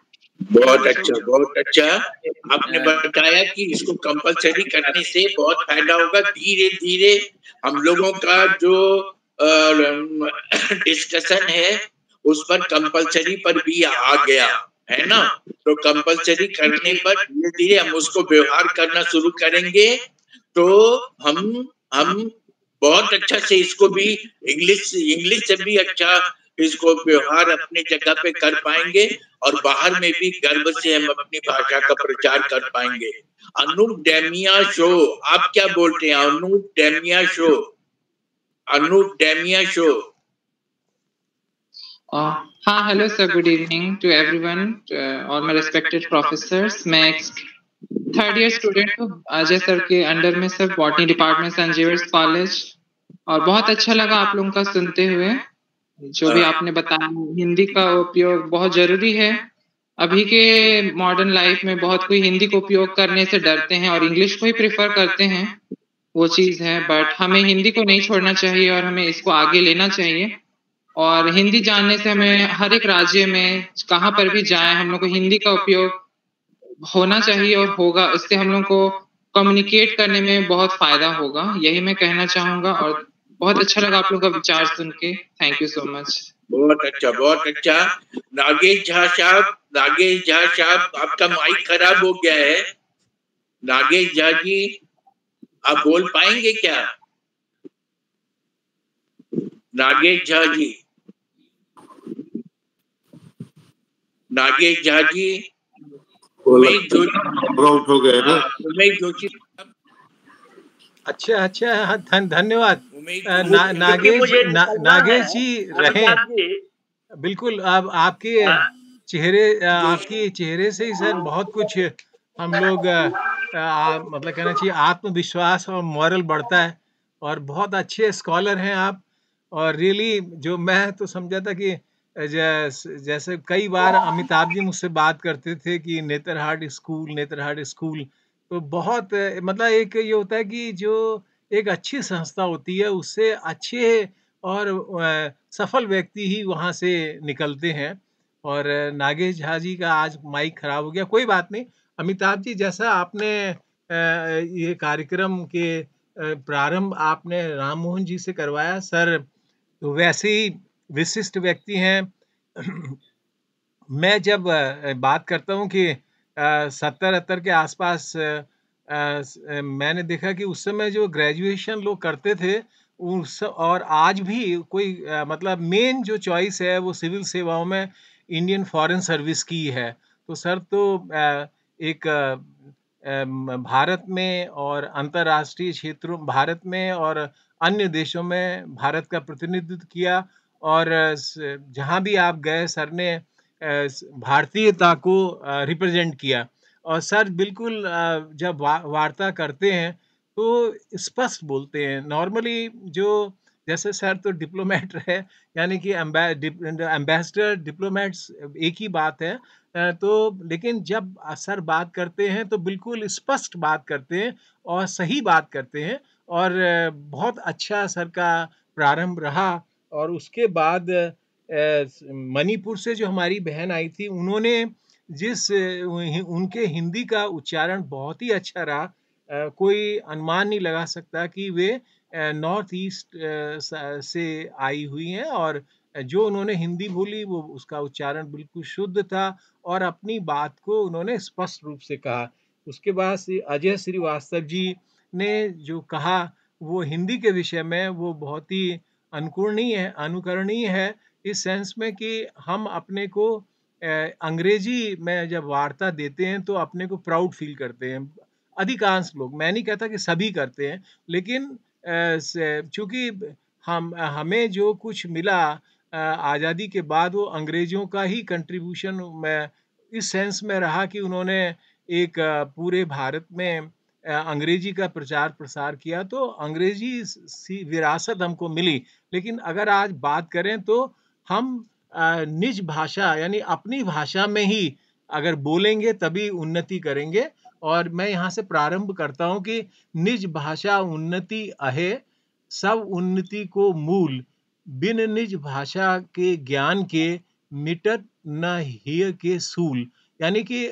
बहुत अच्छा, बहुत अच्छा। आपने बताया कि इसको कंपल्सरी करने से बहुत फायदा होगा। धीरे-धीरे हम लोगों का जो डिस्कशन है उस पर कंपल्सरी पर भी आ गया, है ना? तो कंपल्सरी करने पर धीरे-धीरे हम उसको व्यवहार करना शुरू करेंगे, तो हम बहुत अच्छा से इसको भी इंग्लिश से भी अच्छा इसको व्यवहार अपनी जगह पे कर पाएंगे और बाहर में भी गर्व से हम अपनी भाषा का प्रचार कर पाएंगे। अनूप डेमिया शो, आप क्या बोलते हैं? अनूप डेमिया शो, अनूप डेमिया शो। हाँ, hello sir, good evening to everyone, all my respected professors. मैं थर्ड ईयर स्टूडेंट हूँ अजय सर के अंडर में sir, botany department saint Xavier's college. और बहुत अच्छा लगा आप लोगों का सुनते हुए, जो भी आपने बताया। हिंदी का उपयोग बहुत जरूरी है। अभी के मॉडर्न लाइफ में बहुत कोई हिंदी को उपयोग करने से डरते हैं और इंग्लिश को ही प्रेफर करते हैं, वो चीज़ है। बट हमें हिंदी को नहीं छोड़ना चाहिए और हमें इसको आगे लेना चाहिए। और हिंदी जानने से हमें हर एक राज्य में कहाँ पर भी जाए, हम लोग को हिंदी का उपयोग होना चाहिए और होगा। इससे हम लोग को कम्युनिकेट करने में बहुत फायदा होगा, यही मैं कहना चाहूँगा। और बहुत अच्छा लगा आप लोग का विचार सुन के। Thank you so much. बहुत अच्छा, बहुत अच्छा। नागेश झा साहब, नागेश झा साहब, आपका माइक खराब हो गया है। नागेश झा जी, आप बोल पाएंगे क्या? नागेश झा जी, नागेश झा जी, उमेश जोशी, उमेश जोशी। अच्छा, धन्यवाद नागेश जी रहें। बिल्कुल, अब आपके चेहरे से ही सर बहुत कुछ हम लोग मतलब कहना चाहिए आत्मविश्वास और मॉरल बढ़ता है। और बहुत अच्छे स्कॉलर हैं आप। और रियली जो मैं तो समझा था कि जैसे कई बार अमिताभ जी मुझसे बात करते थे कि नेतरहाट स्कूल, तो बहुत मतलब एक ये होता है कि जो एक अच्छी संस्था होती है उससे अच्छे और सफल व्यक्ति ही वहाँ से निकलते हैं। और नागेश झा जी का आज माइक खराब हो गया, कोई बात नहीं। अमिताभ जी, जैसा आपने ये कार्यक्रम के प्रारंभ आपने राम मोहन जी से करवाया सर, तो वैसे ही विशिष्ट व्यक्ति हैं। मैं जब बात करता हूँ कि 70-80 के आसपास मैंने देखा कि उस समय जो ग्रेजुएशन लोग करते थे उस और आज भी कोई मतलब मेन जो चॉइस है वो सिविल सेवाओं में इंडियन फॉरेन सर्विस की है। तो सर तो एक भारत में और अंतर्राष्ट्रीय क्षेत्रों, भारत में और अन्य देशों में भारत का प्रतिनिधित्व किया। और जहाँ भी आप गए सर ने भारतीयता को रिप्रेजेंट किया। और सर बिल्कुल जब वार्ता करते हैं तो स्पष्ट बोलते हैं। नॉर्मली जो जैसे सर तो डिप्लोमेट रहे, यानी कि एम्बेसडर डिप्लोमेट्स एक ही बात है। तो लेकिन जब सर बात करते हैं तो बिल्कुल स्पष्ट बात करते हैं और सही बात करते हैं। और बहुत अच्छा सर का प्रारंभ रहा। और उसके बाद मणिपुर से जो हमारी बहन आई थी, उन्होंने उनके हिंदी का उच्चारण बहुत ही अच्छा रहा। कोई अनुमान नहीं लगा सकता कि वे नॉर्थ ईस्ट से आई हुई हैं, और जो उन्होंने हिंदी बोली वो उसका उच्चारण बिल्कुल शुद्ध था और अपनी बात को उन्होंने स्पष्ट रूप से कहा। उसके बाद से अजय श्रीवास्तव जी ने जो कहा वो हिंदी के विषय में वो बहुत ही अनुकरणीय है, इस सेंस में कि हम अपने को अंग्रेजी में जब वार्ता देते हैं तो अपने को प्राउड फील करते हैं। अधिकांश लोग, मैं नहीं कहता कि सभी करते हैं, लेकिन चूंकि हमें जो कुछ मिला आज़ादी के बाद वो अंग्रेजों का ही कंट्रीब्यूशन में इस सेंस में रहा कि उन्होंने एक पूरे भारत में अंग्रेजी का प्रचार प्रसार किया, तो अंग्रेजी सी विरासत हमको मिली। लेकिन अगर आज बात करें तो हम निज भाषा यानी अपनी भाषा में ही अगर बोलेंगे तभी उन्नति करेंगे। और मैं यहाँ से प्रारंभ करता हूँ कि निज भाषा उन्नति अहे, सब उन्नति को मूल, बिन निज भाषा के ज्ञान के मिटत न हिय के सूल। यानी कि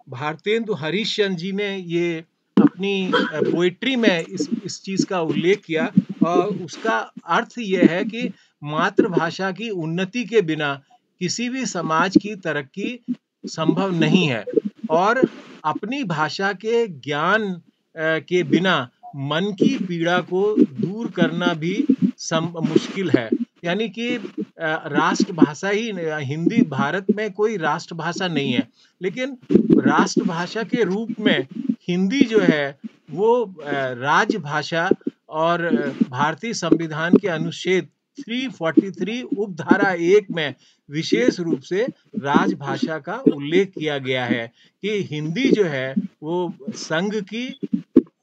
भारतेंदु हरिश्चंद्र जी ने ये अपनी पोएट्री में इस चीज का उल्लेख किया, और उसका अर्थ यह है कि मातृभाषा की उन्नति के बिना किसी भी समाज की तरक्की संभव नहीं है, और अपनी भाषा के ज्ञान के बिना मन की पीड़ा को दूर करना भी मुश्किल है। यानी कि राष्ट्रभाषा ही हिंदी, भारत में कोई राष्ट्रभाषा नहीं है, लेकिन राष्ट्रभाषा के रूप में हिंदी जो है वो राजभाषा और भारतीय संविधान के अनुच्छेद 343 उपधारा 1 में विशेष रूप से राजभाषा का उल्लेख किया गया है कि हिंदी जो है वो संघ की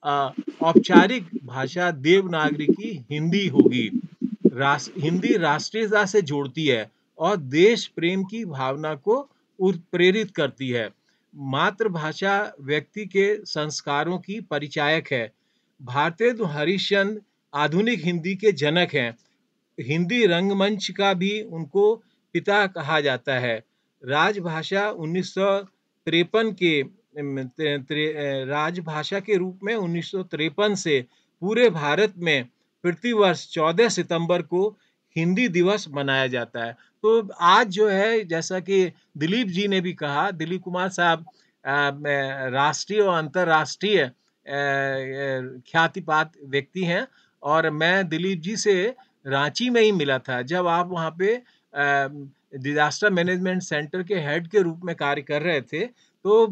औपचारिक भाषा देवनागरी की हिंदी होगी। हिंदी राष्ट्रीयता से जोड़ती है और देश प्रेम की भावना को प्रेरित करती है। मातृभाषा व्यक्ति के संस्कारों की परिचायक है। भारतेंदु हरिश्चंद्र आधुनिक हिंदी के जनक हैं। हिंदी रंगमंच का भी उनको पिता कहा जाता है। राजभाषा 1953 के राजभाषा के रूप में 1953 से पूरे भारत में प्रतिवर्ष 14 सितंबर को हिंदी दिवस मनाया जाता है। तो आज जो है, जैसा कि दिलीप जी ने भी कहा, दिलीप कुमार साहब राष्ट्रीय और अंतर्राष्ट्रीय ख्यातिपात व्यक्ति हैं, और मैं दिलीप जी से रांची में ही मिला था जब आप वहाँ पे डिजास्टर मैनेजमेंट सेंटर के हेड के रूप में कार्य कर रहे थे। तो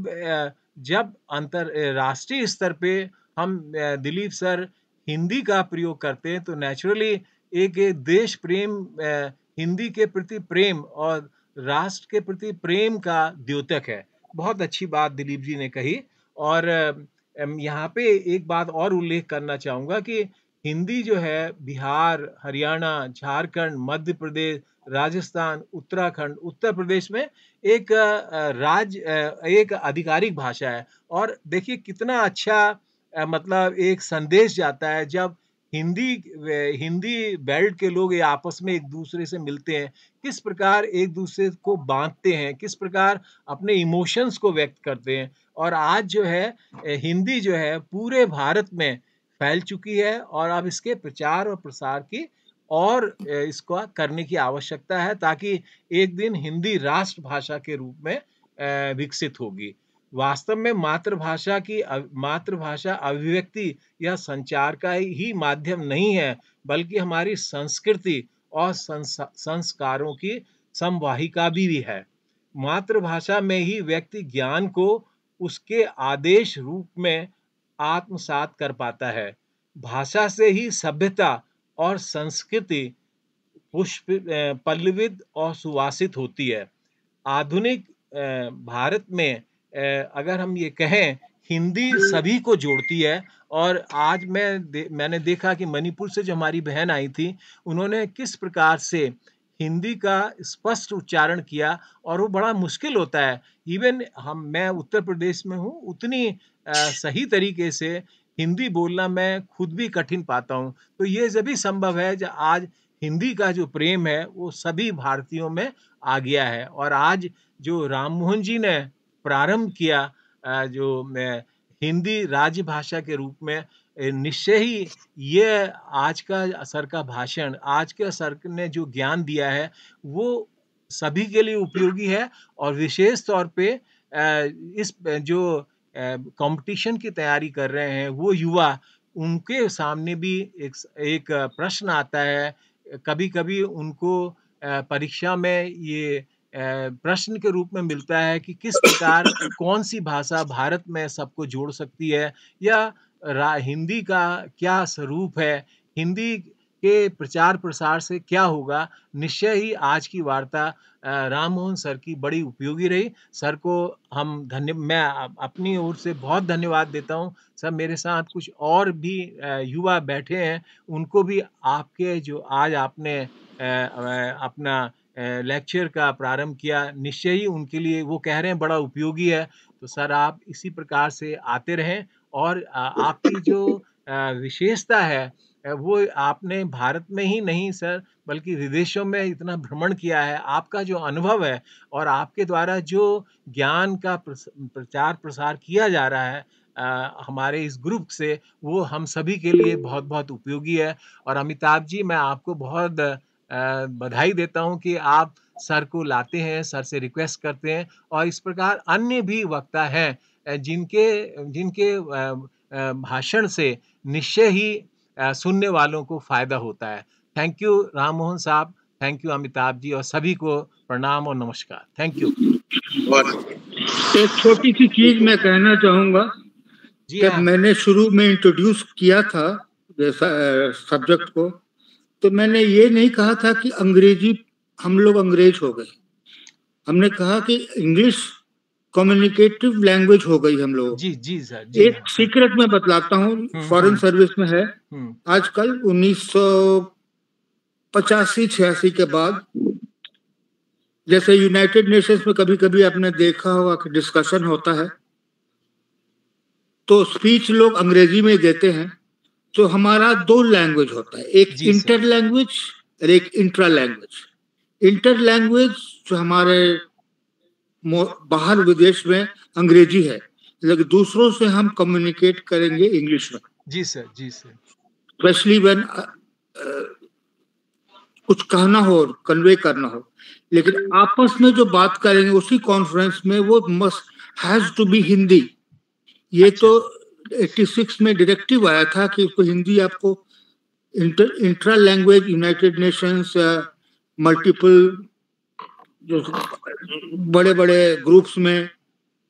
जब अंतरराष्ट्रीय स्तर पे हम दिलीप सर हिंदी का प्रयोग करते हैं तो नेचुरली एक देश प्रेम, हिंदी के प्रति प्रेम और राष्ट्र के प्रति प्रेम का द्योतक है। बहुत अच्छी बात दिलीप जी ने कही। और यहाँ पे एक बात और उल्लेख करना चाहूँगा कि हिंदी जो है बिहार, हरियाणा, झारखंड, मध्य प्रदेश, राजस्थान, उत्तराखंड, उत्तर प्रदेश में एक एक आधिकारिक भाषा है। और देखिए कितना अच्छा मतलब एक संदेश जाता है जब हिंदी बेल्ट के लोग आपस में एक दूसरे से मिलते हैं, किस प्रकार एक दूसरे को बांधते हैं, किस प्रकार अपने इमोशंस को व्यक्त करते हैं। और आज जो है हिंदी जो है पूरे भारत में फैल चुकी है, और अब इसके प्रचार और प्रसार की और इसको करने की आवश्यकता है, ताकि एक दिन हिंदी राष्ट्रभाषा के रूप में विकसित होगी। वास्तव में मातृभाषा अभिव्यक्ति या संचार का ही माध्यम नहीं है, बल्कि हमारी संस्कृति और संस्कारों की संवाहिका भी है। मातृभाषा में ही व्यक्ति ज्ञान को उसके आदेश रूप में आत्मसात कर पाता है। भाषा से ही सभ्यता और संस्कृति पुष्प पल्लवित और सुवासित होती है। आधुनिक भारत में अगर हम ये कहें, हिंदी सभी को जोड़ती है। और आज मैंने देखा कि मणिपुर से जो हमारी बहन आई थी, उन्होंने किस प्रकार से हिंदी का स्पष्ट उच्चारण किया, और वो बड़ा मुश्किल होता है। इवन मैं उत्तर प्रदेश में हूँ, उतनी सही तरीके से हिंदी बोलना मैं खुद भी कठिन पाता हूँ। तो ये जब भी संभव है जब आज हिंदी का जो प्रेम है वो सभी भारतीयों में आ गया है। और आज जो राम मोहन जी ने प्रारंभ किया जो हिंदी राजभाषा के रूप में, निश्चय ही ये आज का सर का भाषण, आज के सर ने जो ज्ञान दिया है वो सभी के लिए उपयोगी है। और विशेष तौर पे इस जो कंपटीशन की तैयारी कर रहे हैं वो युवा, उनके सामने भी एक प्रश्न आता है। कभी-कभी उनको परीक्षा में ये प्रश्न के रूप में मिलता है कि किस प्रकार कौन सी भाषा भारत में सबको जोड़ सकती है, या हिंदी का क्या स्वरूप है, हिंदी के प्रचार प्रसार से क्या होगा। निश्चय ही आज की वार्ता राम मोहन सर की बड़ी उपयोगी रही। सर को मैं अपनी ओर से बहुत धन्यवाद देता हूँ। सर, मेरे साथ कुछ और भी युवा बैठे हैं, उनको भी आपके जो आज आपने अपना लेक्चर का प्रारंभ किया, निश्चय ही उनके लिए वो कह रहे हैं बड़ा उपयोगी है। तो सर, आप इसी प्रकार से आते रहें। और आपकी जो विशेषता है वो आपने भारत में ही नहीं सर, बल्कि विदेशों में इतना भ्रमण किया है। आपका जो अनुभव है और आपके द्वारा जो ज्ञान का प्रचार प्रसार किया जा रहा है हमारे इस ग्रुप से, वो हम सभी के लिए बहुत बहुत उपयोगी है। और अमिताभ जी, मैं आपको बहुत बधाई देता हूं कि आप सर को लाते हैं, सर से रिक्वेस्ट करते हैं। और इस प्रकार अन्य भी वक्ता हैं जिनके भाषण से निश्चय ही सुनने वालों को फायदा होता है। थैंक यू राम मोहन साहब, थैंक यू अमिताभ जी, और सभी को प्रणाम और नमस्कार। Thank you. एक छोटी सी चीज मैं कहना चाहूंगा। जब मैंने शुरू में इंट्रोड्यूस किया था सब्जेक्ट को, तो मैंने ये नहीं कहा था कि अंग्रेजी, हम लोग अंग्रेज हो गए। हमने कहा कि इंग्लिश कम्युनिकेटिव लैंग्वेज हो गई हम लोग। जी सर। एक सीक्रेट में बतलाता हूँ, फॉरेन सर्विस में है आजकल 1985-86 के बाद, जैसे यूनाइटेड नेशंस में कभी कभी आपने देखा होगा कि डिस्कशन होता है तो स्पीच लोग अंग्रेजी में देते हैं। तो हमारा दो लैंग्वेज होता है, एक इंटर लैंग्वेज और एक इंट्रा लैंग्वेज। इंटर लैंग्वेज जो हमारे बाहर विदेश में अंग्रेजी है, लेकिन दूसरों से हम कम्युनिकेट करेंगे इंग्लिश में। जी सर, जी सर। स्पेशली व्हेन कुछ कहना हो, कन्वे करना हो। लेकिन आपस में जो बात करेंगे उसी कॉन्फ्रेंस में, वो must has to be Hindi. ये तो 86 में डायरेक्टिव आया था कि उसको हिंदी, आपको intra language United Nations multiple जो बड़े बड़े ग्रुप्स में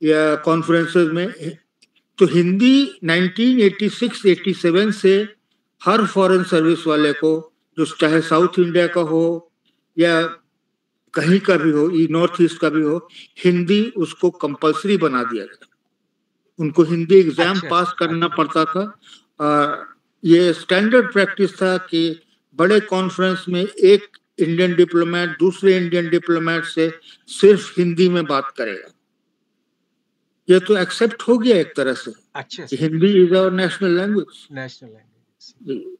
या कॉन्फ्रेंसेस में, तो हिंदी 1986-87 से हर फॉरेन सर्विस वाले को, जो चाहे साउथ इंडिया का हो या कहीं का भी हो, नॉर्थ ईस्ट का भी हो, हिंदी उसको कंपलसरी बना दिया गया। उनको हिंदी एग्जाम पास करना पड़ता था। ये स्टैंडर्ड प्रैक्टिस था कि बड़े कॉन्फ्रेंस में एक इंडियन डिप्लोमेट दूसरे इंडियन डिप्लोमेट से सिर्फ हिंदी में बात करेगा। ये तो एक्सेप्ट हो गया एक तरह से। Hindi is our national language.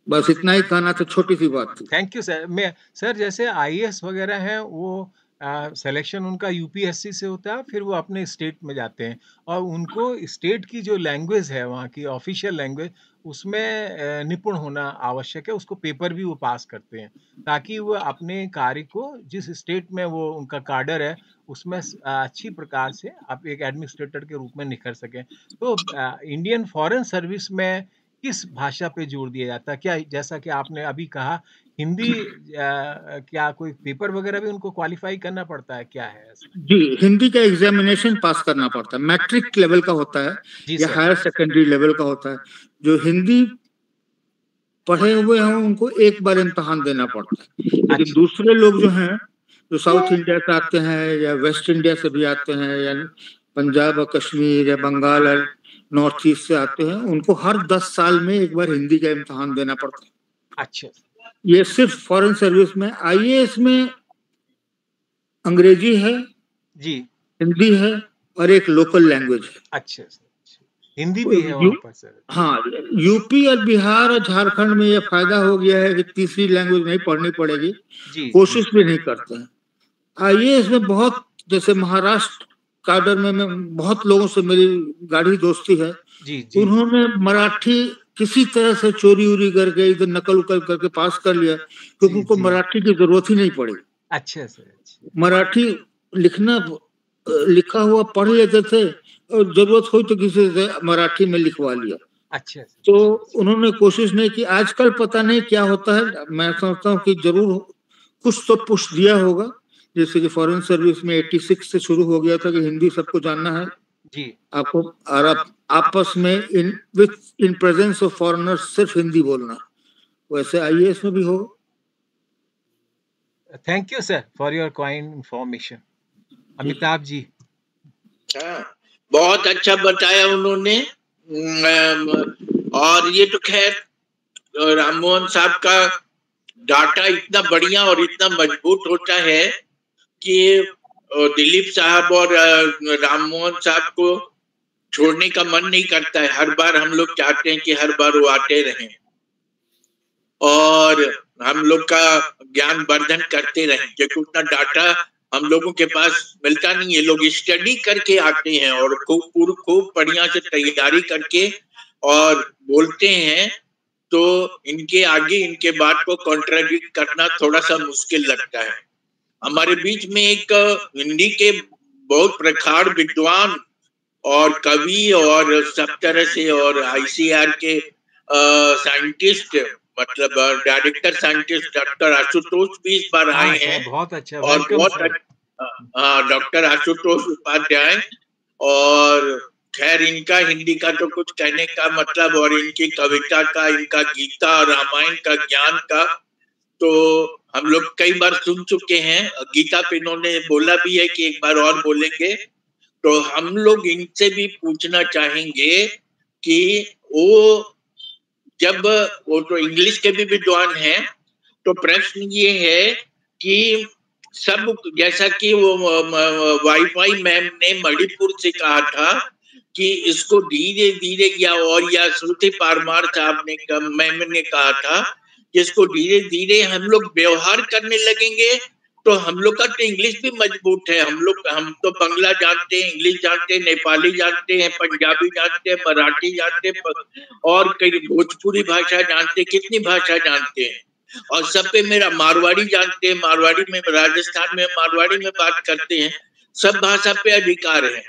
बस इतना ही कहना था, छोटी सी बात थी। Thank you sir. मैं सर, जैसे आईएएस वगैरह हैं, वो सिलेक्शन उनका यूपीएससी से होता है, फिर वो अपने स्टेट में जाते हैं और उनको स्टेट की जो लैंग्वेज है, वहाँ की ऑफिशियल लैंग्वेज, उसमें निपुण होना आवश्यक है। उसको पेपर भी वो पास करते हैं ताकि वो अपने कार्य को, जिस स्टेट में वो उनका कार्डर है, उसमें अच्छी प्रकार से आप एक एडमिनिस्ट्रेटर के रूप में निखर सकें। तो इंडियन फॉरेन सर्विस में किस भाषा पे जोर दिया जाता है? क्या जैसा कि आपने अभी कहा, हिंदी क्या कोई पेपर वगैरह भी उनको क्वालिफाई करना पड़ता है, क्या है ऐसा? जी, हिंदी का एग्जामिनेशन पास करना पड़ता है। मैट्रिक लेवल का होता है या हायर सेकेंडरी लेवल का होता है। जो हिंदी पढ़े हुए हैं उनको एक बार इम्तहान देना पड़ता है। लेकिन दूसरे लोग जो हैं, जो साउथ इंडिया से आते हैं या वेस्ट इंडिया से भी आते हैं या पंजाब और कश्मीर या बंगाल और नॉर्थ ईस्ट से आते हैं, उनको हर 10 साल में एक बार हिंदी का इम्तहान देना पड़ता है। अच्छा, ये सिर्फ फॉरेन सर्विस में। आईएएस में अंग्रेजी है जी, हिंदी है और एक लोकल लैंग्वेज है। अच्छा। हिंदी भी है वहाँ पर सर। हाँ, यूपी और बिहार और झारखंड में ये फायदा हो गया है कि तीसरी लैंग्वेज नहीं पढ़नी पड़ेगी, कोशिश भी नहीं करते हैं। आइए इसमें बहुत, जैसे महाराष्ट्र काडर में मैं बहुत लोगों से मेरी गाढ़ी दोस्ती है, उन्होंने मराठी किसी तरह से चोरी उरी करके इधर नकल उकल करके पास कर लिया, क्योंकि उनको मराठी की जरूरत ही नहीं पड़ी। अच्छा सर, मराठी लिखा हुआ पढ़ लेते थे और जरूरत हुई तो किसी से मराठी में लिखवा लिया। अच्छा, तो उन्होंने कोशिश नहीं की। आजकल पता नहीं क्या होता है, मैं समझता हूँ कि जरूर कुछ तो पुश दिया होगा, जैसे कि फॉरेन सर्विस में 86 से शुरू हो गया था कि हिंदी सबको जानना है जी आपको, और आप आपस में इन प्रेजेंस ऑफ फॉरेनर्स सिर्फ हिंदी बोलना, वैसे IAS में भी हो। Thank you sir for your kind information. Amitabh ji. बहुत अच्छा बताया उन्होंने। और ये तो खैर राम मोहन साहब का डाटा इतना बढ़िया और इतना मजबूत होता है कि दिलीप साहब और राम मोहन साहब को छोड़ने का मन नहीं करता है। हर बार हम लोग चाहते हैं कि हर बार वो आते रहें और हम लोग का ज्ञान वर्धन करते रहें, क्योंकि उतना डाटा हम लोगों के पास मिलता नहीं है। लोग स्टडी करके आते हैं और खूब बढ़िया से तैयारी करके और बोलते हैं, तो इनके आगे इनके बात को कॉन्ट्राडिक्ट करना थोड़ा सा मुश्किल लगता है। हमारे बीच में एक हिंदी के बहुत प्रखर विद्वान और कवि और सब तरह से और ICAR के साइंटिस्ट, मतलब डायरेक्टर साइंटिस्ट डॉक्टर आशुतोष भी इस बार आए हैं। बहुत अच्छा, और बहुत डॉक्टर आशुतोष उपाध्याय। और खैर इनका हिंदी का तो कुछ कहने का मतलब, और इनकी कविता का, इनका गीता और रामायण का ज्ञान का तो हम लोग कई बार सुन चुके हैं। गीता पे इन्होंने बोला भी है कि एक बार और बोलेंगे, तो हम लोग इनसे भी पूछना चाहेंगे कि वो तो इंग्लिश के भी विद्वान हैं, तो प्रश्न ये है कि सब, जैसा कि वो वाईफाई मैम ने मणिपुर से कहा था कि इसको धीरे धीरे या श्रुति पारमार साहब ने मैम ने कहा था कि इसको धीरे धीरे हम लोग व्यवहार करने लगेंगे तो हम लोग का तो इंग्लिश भी मजबूत है। हम तो बांग्ला जानते हैं, इंग्लिश जानते हैं, नेपाली जानते हैं, पंजाबी जानते हैं, मराठी जानते हैं और कई भोजपुरी भाषा जानते हैं, कितनी भाषा जानते हैं। और सब पे मेरा मारवाड़ी जानते हैं, मारवाड़ी में राजस्थान में मारवाड़ी में बात करते हैं, सब भाषा पे अधिकार है।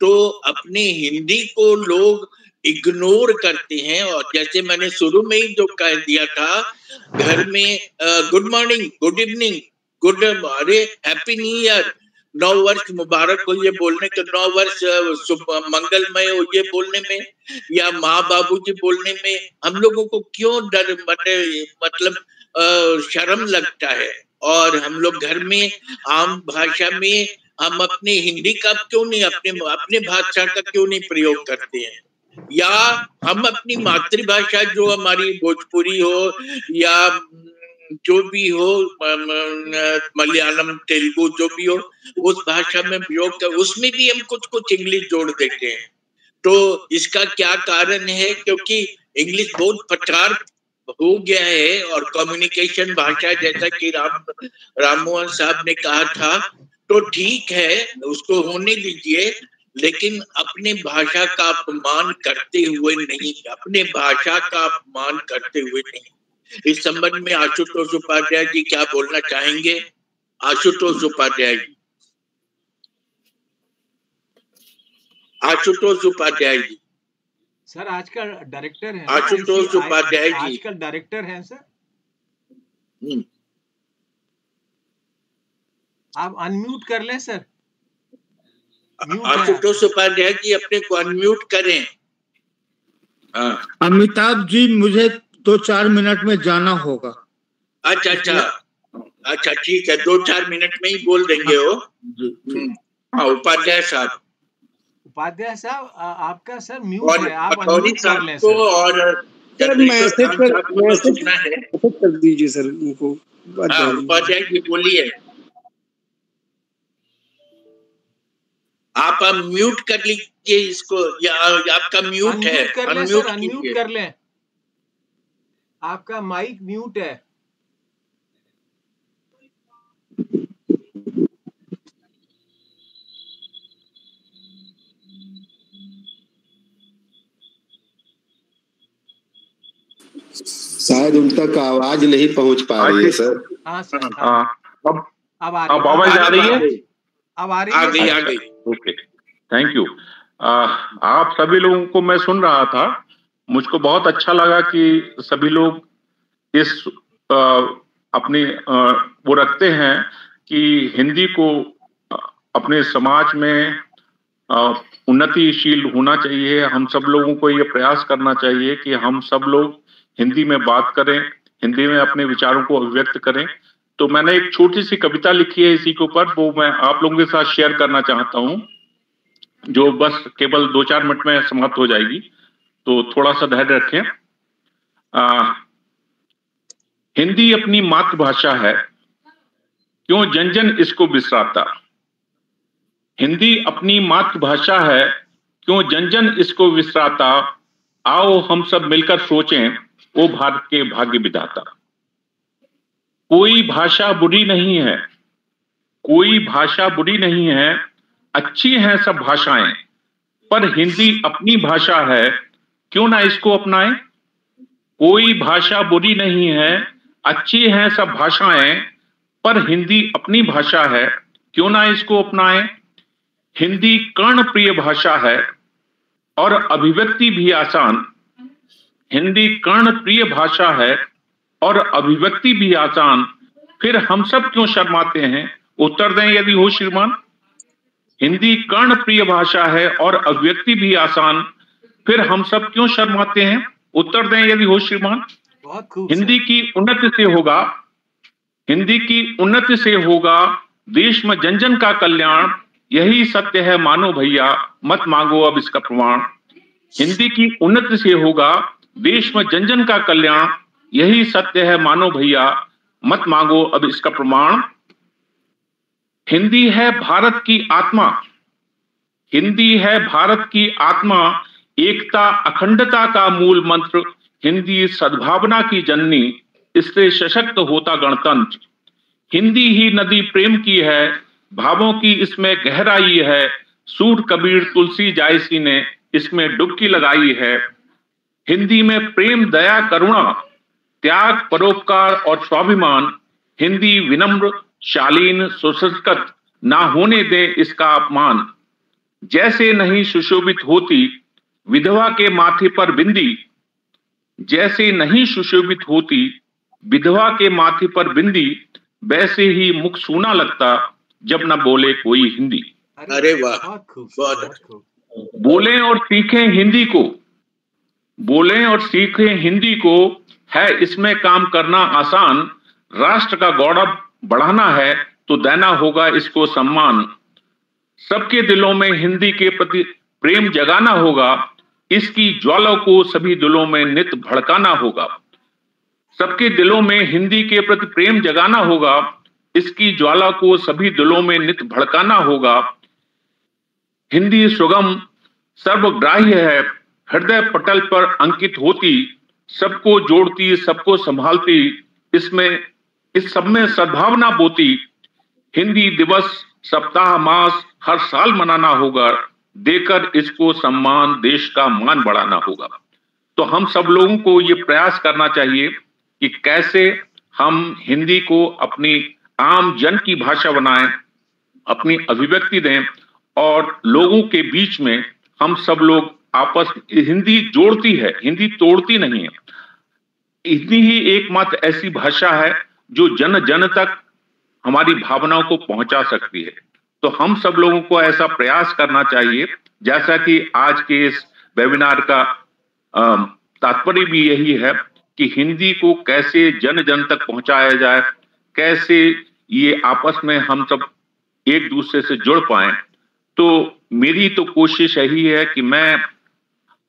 तो अपने हिंदी को लोग इग्नोर करते हैं। और जैसे मैंने शुरू में ही जो कह दिया था, घर में good morning, good evening, good, अरे हैप्पी न्यू ईयर, 9 वर्ष मुबारक हो ये बोलने के, 9 वर्ष मंगलमय हो ये बोलने में, या माँ बाबूजी बोलने में हम लोगों को क्यों डर, मतलब शर्म लगता है। और हम लोग घर में आम भाषा में हम अपने हिंदी का क्यों नहीं, अपने भाषा का क्यों नहीं प्रयोग करते हैं, या हम अपनी मातृभाषा जो हमारी भोजपुरी हो या जो भी हो, मलयालम, तेलुगु जो भी हो, उस भाषा में प्रयोग कर, उसमें भी हम कुछ इंग्लिश जोड़ देते हैं। तो इसका क्या कारण है? क्योंकि इंग्लिश बहुत प्रचार हो गया है और कम्युनिकेशन भाषा, जैसा कि राम मोहन साहब ने कहा था, तो ठीक है उसको होने दीजिए, लेकिन अपने भाषा का अपमान करते हुए नहीं, अपने भाषा का अपमान करते हुए नहीं। इस संबंध में आशुतोष उपाध्याय जी क्या बोलना चाहेंगे? आशुतोष उपाध्याय जी। आशुतोष उपाध्याय जी सर आजकल डायरेक्टर हैं। आशुतोष उपाध्याय जी आजकल डायरेक्टर हैं सर। आप अनम्यूट कर लें सर। आशुतोष उपाध्याय जी अपने को अनम्यूट करें। अमिताभ जी मुझे 2-4 मिनट में जाना होगा। अच्छा ठीक है, 2-4 मिनट में ही बोल देंगे वो। उपाध्याय साहब आपका सर म्यूट है, आप अनम्यूट कर लें सर। और मैसेज कर दीजिए सर उनको। उपाध्याय जी बोलिए। आप म्यूट कर लीजिए इसको, या आपका म्यूट है, अनम्यूट कर लें सर, अनम्यूट कर लें, आपका माइक म्यूट है। शायद उन तक आवाज नहीं पहुंच पा रही है सर। हाँ सर, अब आवाज आ रही है? अब आ रही है। आ गई। Okay, thank you. आप सभी लोगों को मैं सुन रहा था, मुझको बहुत अच्छा लगा कि सभी लोग इस अपनी वो रखते हैं कि हिंदी को अपने समाज में उन्नतिशील होना चाहिए। हम सब लोगों को ये प्रयास करना चाहिए कि हम सब लोग हिंदी में बात करें, हिंदी में अपने विचारों को अभिव्यक्त करें। तो मैंने एक छोटी सी कविता लिखी है इसी के ऊपर, वो मैं आप लोगों के साथ शेयर करना चाहता हूं, जो बस केवल 2-4 मिनट में समाप्त हो जाएगी, तो थोड़ा सा धैर्य रखें। हिंदी अपनी मातृभाषा है, क्यों जन जन इसको बिसराता। हिंदी अपनी मातृभाषा है, क्यों जन जन इसको बिसराता। आओ हम सब मिलकर सोचें, ओ भारत के भाग्य विधाता। कोई भाषा बुरी नहीं है, कोई भाषा बुरी नहीं है, अच्छी हैं सब भाषाएं, पर हिंदी अपनी भाषा है, क्यों ना इसको अपनाएं। कोई भाषा बुरी नहीं है, अच्छी हैं सब भाषाएं, पर हिंदी अपनी भाषा है, क्यों ना इसको अपनाएं। हिंदी कर्ण प्रिय भाषा है और अभिव्यक्ति भी आसान। हिंदी कर्ण प्रिय भाषा है और अभिव्यक्ति भी आसान, फिर हम सब क्यों शर्माते हैं, उत्तर दें यदि हो श्रीमान। हिंदी कर्ण प्रिय भाषा है और अभिव्यक्ति भी आसान, फिर हम सब क्यों शर्माते हैं, उत्तर दें यदि हो श्रीमान। हिंदी की उन्नति से होगा, हिंदी की उन्नति से होगा देश में जन जन का कल्याण, यही सत्य है मानो भैया, मत मांगो अब इसका प्रमाण। हिंदी की उन्नति से होगा देश में जन जन का कल्याण, यही सत्य है मानो भैया, मत मांगो अब इसका प्रमाण। हिंदी है भारत की आत्मा, हिंदी है भारत की आत्मा, एकता अखंडता का मूल मंत्र। हिंदी सद्भावना की जननी, इससे सशक्त होता गणतंत्र। हिंदी ही नदी प्रेम की है, भावों की इसमें गहराई है। सूर कबीर तुलसी जायसी ने इसमें डुबकी लगाई है। हिंदी में प्रेम दया करुणा, त्याग परोपकार और स्वाभिमान। हिंदी विनम्र शालीन सुसंस्कृत, ना होने दे इसका अपमान। जैसे नहीं सुशोभित होती विधवा के माथे पर बिंदी, जैसे नहीं सुशोभित होती विधवा के माथे पर बिंदी, वैसे ही मुख सूना लगता जब न बोले कोई हिंदी। अरे वाह, बहुत बोलें और सीखें हिंदी को, बोलें और सीखें हिंदी को, है इसमें काम करना आसान। राष्ट्र का गौरव बढ़ाना है तो देना होगा इसको सम्मान। सबके दिलों में हिंदी के प्रति प्रेम जगाना होगा, इसकी ज्वाला को सभी दिलों में नित भड़काना होगा। सबके दिलों में हिंदी के प्रति प्रेम जगाना होगा, इसकी ज्वाला को सभी दिलों में नित भड़काना होगा। हिंदी सुगम सर्वग्राह्य है, हृदय पटल पर अंकित होती, सबको जोड़ती सबको संभालती, इसमें इस सब में सद्भावना बोती। हिंदी दिवस सप्ताह मास हर साल मनाना होगा, देकर इसको सम्मान देश का मान बढ़ाना होगा। तो हम सब लोगों को ये प्रयास करना चाहिए कि कैसे हम हिंदी को अपनी आम जन की भाषा बनाएं, अपनी अभिव्यक्ति दें और लोगों के बीच में हम सब लोग आपस, हिंदी जोड़ती है, हिंदी तोड़ती नहीं है। हिंदी ही एकमात्र ऐसी भाषा है जो जन जन तक हमारी भावनाओं को पहुंचा सकती है। तो हम सब लोगों को ऐसा प्रयास करना चाहिए, जैसा कि आज के इस वेबिनार का तात्पर्य भी यही है कि हिंदी को कैसे जन जन तक पहुंचाया जाए, कैसे ये आपस में हम सब एक दूसरे से जुड़ पाएं। तो मेरी तो कोशिश यही है कि मैं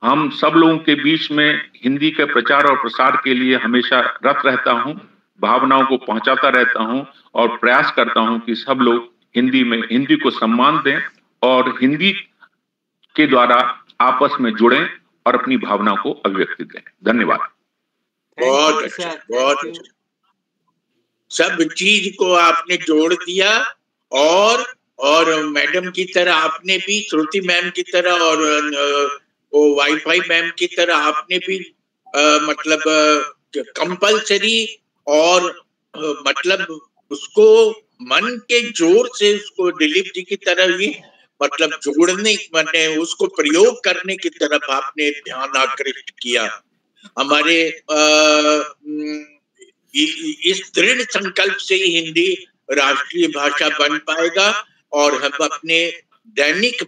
हम सब लोगों के बीच में हिंदी के प्रचार और प्रसार के लिए हमेशा रत रहता हूं, भावनाओं को पहुंचाता रहता हूं और प्रयास करता हूं कि सब लोग हिंदी को सम्मान दें और हिंदी के द्वारा आपस में जुड़ें और अपनी भावना को अभिव्यक्ति दें। धन्यवाद। बहुत अच्छा, बहुत अच्छा। सब चीज को आपने जोड़ दिया और मैडम की तरह आपने भी, श्रुति मैम की तरह और वो वाईफाई मैम की तरह आपने भी मतलब कंपलसरी और मतलब उसको मन के जोर से उसको दिलीप जी की तरह ही मतलब जोड़ने मैंने उसको प्रयोग करने की तरफ आपने ध्यान आकृष्ट किया। हमारे इस दृढ़ संकल्प से ही हिंदी राष्ट्रीय भाषा बन पाएगा और हम अपने दैनिक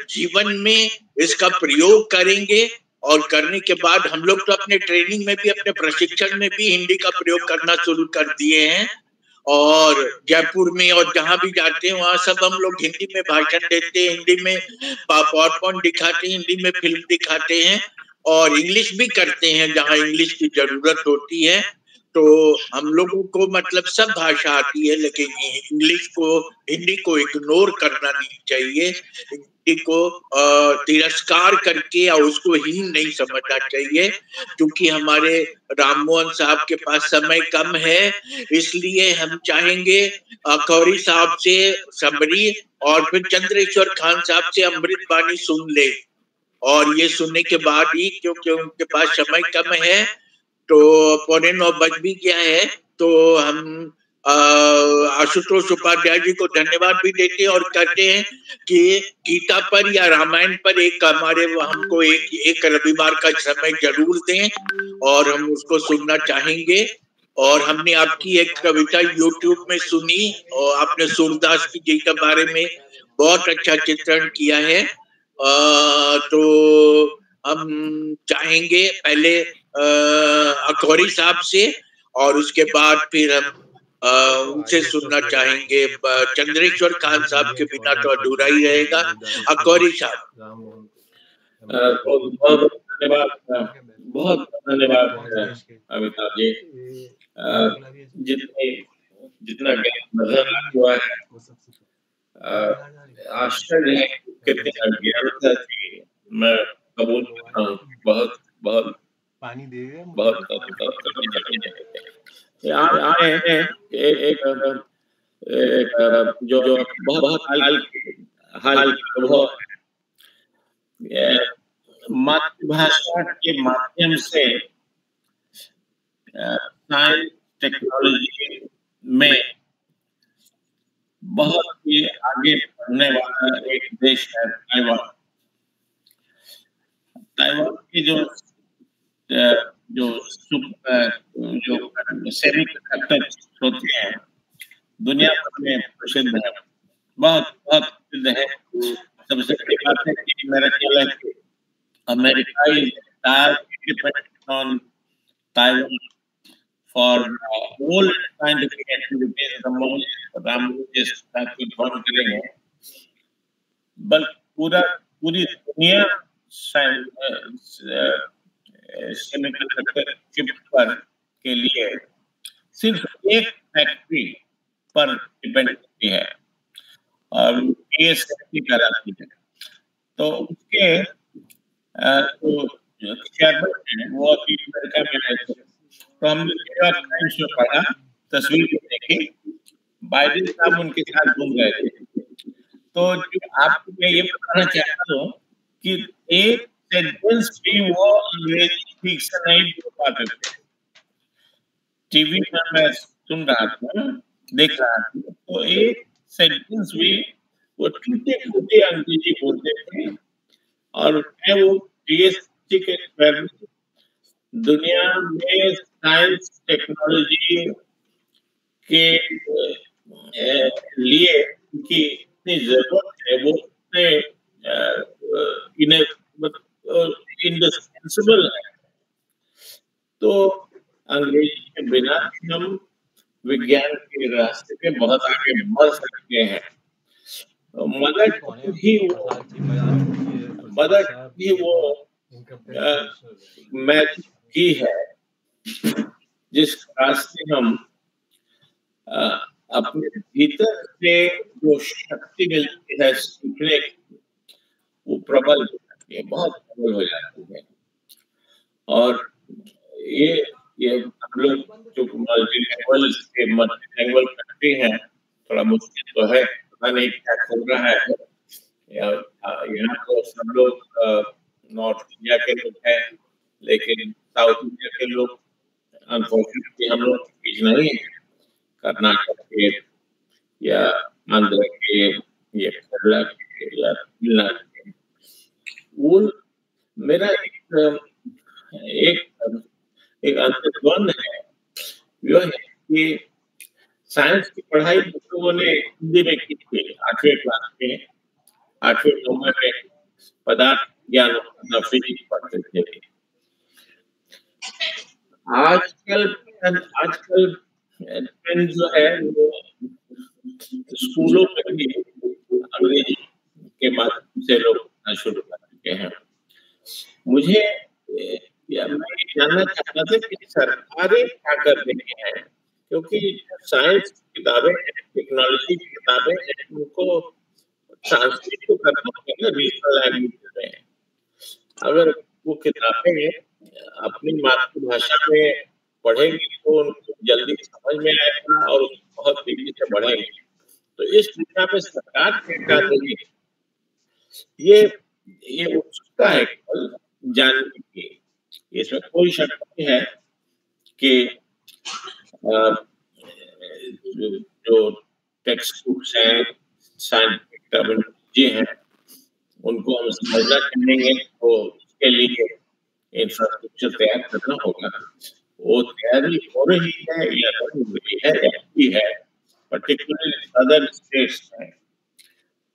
जीवन में इसका प्रयोग करेंगे और करने के बाद हम लोग तो अपने ट्रेनिंग में भी, अपने प्रशिक्षण में भी हिंदी का प्रयोग करना शुरू कर दिए हैं और जयपुर में और जहां भी जाते हैं वहां सब हम लोग हिंदी में भाषण देते हैं, हिंदी में पावर पॉइंट दिखाते हैं, हिंदी में फिल्म दिखाते हैं और इंग्लिश भी करते हैं जहां इंग्लिश की जरूरत होती है। तो हम लोगों को मतलब सब भाषा आती है लेकिन हिंदी को इग्नोर करना नहीं चाहिए, हिंदी को तिरस्कार करके और उसको हीन नहीं समझना चाहिए। क्योंकि हमारे राम मोहन साहब के पास समय कम है, इसलिए हम चाहेंगे खौरी साहब से समरी और फिर चंद्रेश्वर खान साहब से अमृत बानी सुन ले और ये सुनने के बाद ही, क्योंकि उनके पास समय कम है तो 9:15 बज भी गया है, तो हम आशुतोष उपाध्याय जी को धन्यवाद भी देते हैं और कहते हैं कि गीता पर या रामायण पर हमको एक रविवार का समय जरूर दें और हम उसको सुनना चाहेंगे। और हमने आपकी एक कविता YouTube में सुनी और आपने सूरदास जी के बारे में बहुत अच्छा चित्रण किया है। तो हम चाहेंगे पहले अखौरी साहब से और उसके बाद फिर हम उनसे सुनना चाहेंगे। चंद्रेश्वर खान साहब के बिना तो अधूरा ही रहेगा। अखौरी साहब। बहुत धन्यवाद, बहुत धन्यवाद अमिताभ जी। जितना ज्ञान हुआ है, आश्चर्य है कितनी अज्ञानता थी, मैं कबूल करता हूँ। बहुत बहुत पानी दे बहुत आए हैं एक जो बहुत हाल अनुभव मातृभाषा के माध्यम से साइंस टेक्नोलॉजी में बहुत ही आगे बढ़ने वाला एक देश है ताइवान। ताइवान की जो सेमीकंडक्टर होते हैं दुनिया भर में प्रसिद्ध है, बहुत बहुत प्रसिद्ध है। सबसे बड़ी बात है कि मेरा ख्याल है कि America depend on Taiwan for all scientific activities. हम करेंगे बल्कि पूरी दुनिया सेमीकंडक्टर चिप पर के लिए सिर्फ एक फैक्ट्री पर डिपेंड करती है और ये सेफ्टी कराती है। तो उसके जो चेयरमैन है वो अभी अमेरिका में रहते हैं। तो हमने न्यूयॉर्क टाइम्स में पढ़ा, तस्वीर देखी, बाइडेन साहब उनके साथ घूम रहे थे। तो आपको मैं ये बताना चाहता हूँ कि एक सेंटेंस भी वो अंग्रेजी ठीक से नहीं बोल पाते थे। टीवी में मैं सुन रहा था, देख रहा था, तो एक सेंटेंस भी वो टूटे अंग्रेजी बोलते थे। और मैं वो पीएचडी के एक्सपेरिमेंट दुनिया में साइंस टेक्नोलॉजी के लिए की इतनी जरूरत है, वो इंडिस्पेंसिबल है। तो अंग्रेजी के बिना हम विज्ञान के रास्ते पे बहुत आगे बढ़ सकते हैं। मदर ही वो मैथ की है जिस रास्ते हम अपने भीतर से जो शक्ति मिलती है सीखने की, वो प्रबल हो जाती है, बहुत प्रबल हो जाती है। और ये हम लोग जो मल्टीलैंग्वेज कंट्री है, थोड़ा मुश्किल तो है, पता नहीं क्या चल रहा है। यहाँ तो सब लोग नॉर्थ इंडिया के लोग हैं, लेकिन साउथ इंडिया के लोग अनफॉर्चुनेटली हम लोग बीच नहीं है। कर्नाटक के या आंध्र के या केरला के या तमिलनाडु के, वो मेरा एक अंतर्द्वंद है, वो है कि साइंस की पढ़ाई लोगों ने हिंदी में की थी 8वीं क्लास में, 8वीं 9वीं में पदार्थ ज्ञान फिजिक्स पढ़ते थे। आजकल ट्रेंड जो है वो स्कूलों में भी अंग्रेजी के माध्यम से लोग पढ़ना शुरू कर चुके हैं। मुझे मैं जानना चाहता था कि सरकारें क्या कर रही हैं, क्योंकि साइंस की किताबें, टेक्नोलॉजी की किताबें, उनको ट्रांसलेट तो करना पड़ेगा रीजनल लैंग्वेज में। अगर वो किताबें अपनी मातृभाषा में पढ़ेंगे तो उनको जल्दी समझ में आएगा और बहुत तेजी से बढ़ेंगे। तो इस दिशा में सरकार क्या कर रही है, ये उत्सुकता है जानने की। इसमें कोई शक नहीं है कि जो टेक्स्ट बुक्स हैं, साइंटिफिक टर्मिनोलॉजी है, उनको हम समझना चाहेंगे तो उसके लिए इंफ्रास्ट्रक्चर तैयार करना होगा। वो तैयारी हो रही है या नहीं हो रही है या भी है, पर्टिकुलरली अदर स्टेट्स में,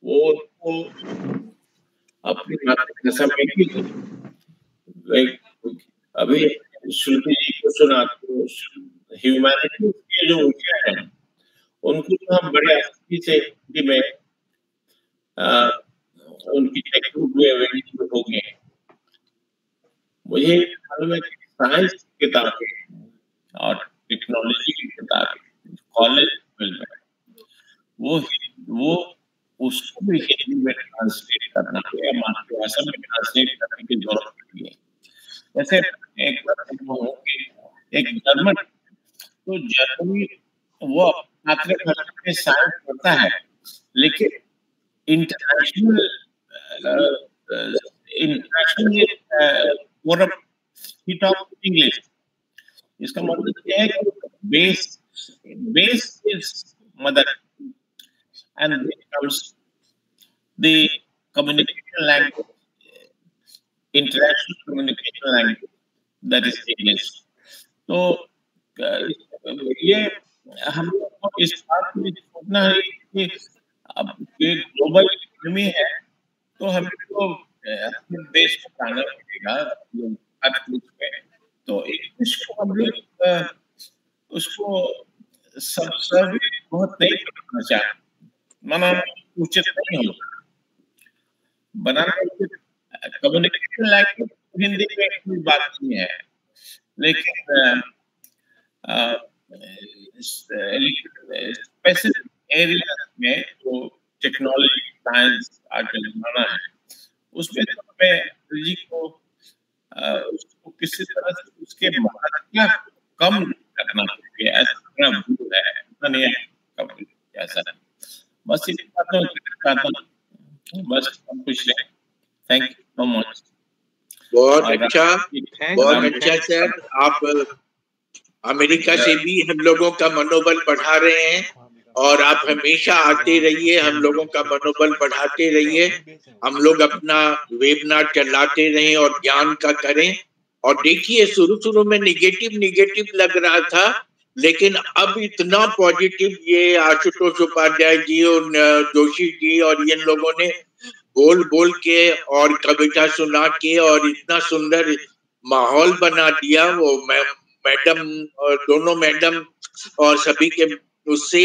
वो अपनी मातृभाषा में ही। अभी श्रुति जी को सुना तो ह्यूमैनिटीज के जो विषय हैं उनको तो हम बड़े आसानी से हिंदी में उनकी टेक्स्ट बुक में हो गए। मुझे मालूम है कि साइंस की किताबें और टेक्नोलॉजी की किताबें कॉलेज में वो उसको भी हिंदी में ट्रांसलेट करना है, मातृभाषा में ट्रांसलेट करने की जरूरत नहीं है। जैसे एक जर्मन, तो जर्मनी वो मातृभाषा में साइंस पढ़ता है, लेकिन इंटरनेशनल फोरम ही टॉक इंग्लिश। इसका मतलब क्या है कि base is mother and then comes the communication language, international communication language, that is English. तो ये हम लोग को इस बात में सोचना है कि अब ये ग्लोबल इकोनॉमी है, तो हमें तो अपने देश को प्राणा पड़ेगा हर कुछ में। तो इंग्लिश को हम लोग उसको सब बहुत नहीं करना चाहते, बनाना उचित नहीं होगा। बनाना उचित कम्युनिकेशन लैंग्वेज हिंदी में कोई बात नहीं है, लेकिन स्पेसिफिक एरिया में जो टेक्नोलॉजी, साइंस आगे जमाना है, उसमें तो हमें जी को उसको किसी तरह से उसके महत्व कम करना चाहिए। ऐसा मेरा व्यू है, नहीं है कम ऐसा नहीं। बस इस बात में बस कुछ नहीं। Thank you so much. बहुत अच्छा सर। आप अमेरिका से भी हम लोगों का मनोबल बढ़ा रहे हैं और आप हमेशा आते रहिए, हम लोगों का मनोबल बढ़ाते रहिए। हम लोग अपना वेबिनार चलाते रहें और ज्ञान का करें। और देखिए शुरू में निगेटिव लग रहा था, लेकिन अब इतना पॉजिटिव ये आशुतोष उपाध्याय जी और जोशी जी और इन लोगों ने बोल के और कविता सुना के और इतना सुंदर माहौल बना दिया। वो मैडम और दोनों मैडम और सभी के उससे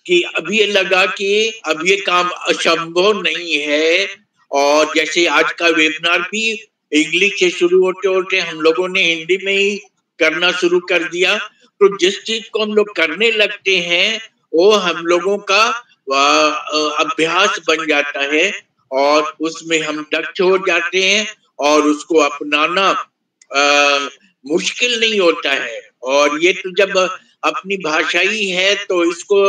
कि अब ये लगा कि अब ये काम असंभव नहीं है। और जैसे आज का वेबिनार भी इंग्लिश से शुरू होते हम लोगों ने हिंदी में ही करना शुरू कर दिया। तो जिस चीज को हम लोग करने लगते हैं वो हम लोगों का अभ्यास बन जाता है और उसमें हम दक्ष हो जाते हैं और उसको अपनाना मुश्किल नहीं होता है। और ये तो जब अपनी भाषा ही है तो इसको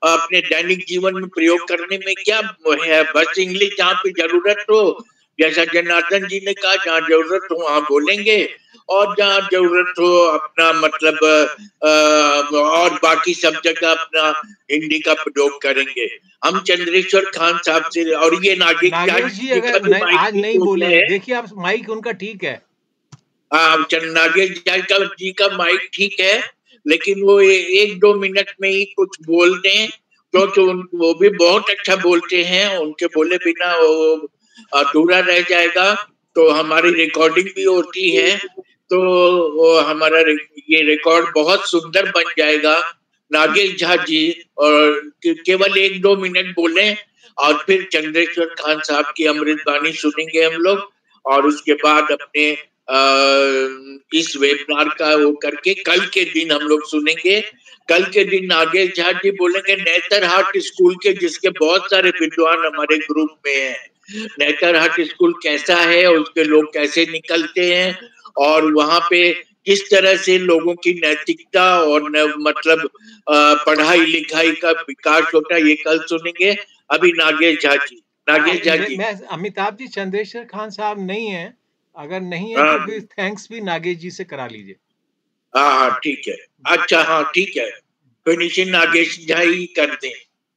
अपने दैनिक जीवन में प्रयोग करने में क्या है, बस इंग्लिश जहाँ पे जरूरत हो, जैसा जनार्दन जी ने कहा, जहाँ जरूरत हो वहां बोलेंगे और जहाँ जरूरत हो अपना मतलब और बाकी सब जगह अपना हिंदी का प्रयोग करेंगे। हम चंद्रेश्वर खान साहब से और ये नागेश जी अगर आज नहीं बोले, देखिए आप माइक उनका ठीक है। नागेश जी का माइक ठीक है, लेकिन वो 1-2 मिनट में ही कुछ बोल दें क्योंकि वो भी बहुत अच्छा बोलते हैं, उनके बोले बिना वो अधूरा रह जाएगा। तो हमारी रिकॉर्डिंग भी होती है तो हमारा ये रिकॉर्ड बहुत सुंदर बन जाएगा। नागेश झा जी और केवल 1-2 मिनट बोले और फिर चंद्रेश्वर खान साहब की अमृत वाणी सुनेंगे हम लोग और उसके बाद अपने इस वेबिनार का वो करके कल के दिन हम लोग सुनेंगे। कल के दिन नागेश झा जी बोलेंगे नेतरहाट स्कूल के, जिसके बहुत सारे विद्वान हमारे ग्रुप में हैं। नेतरहाट स्कूल कैसा है, उसके लोग कैसे निकलते हैं और वहां पे किस तरह से लोगों की नैतिकता और मतलब पढ़ाई लिखाई का विकास होता है, ये कल सुनेंगे। अभी नागेश झा जी। मैं अमिताभ जी, चंद्रेश्वर खान साहब नहीं है, अगर नहीं है तो फिर थैंक्स भी नागेश जी से करा लीजिए। हाँ ठीक है, अच्छा हाँ ठीक है, फिनिशिंग नागेश झा ही कर दें।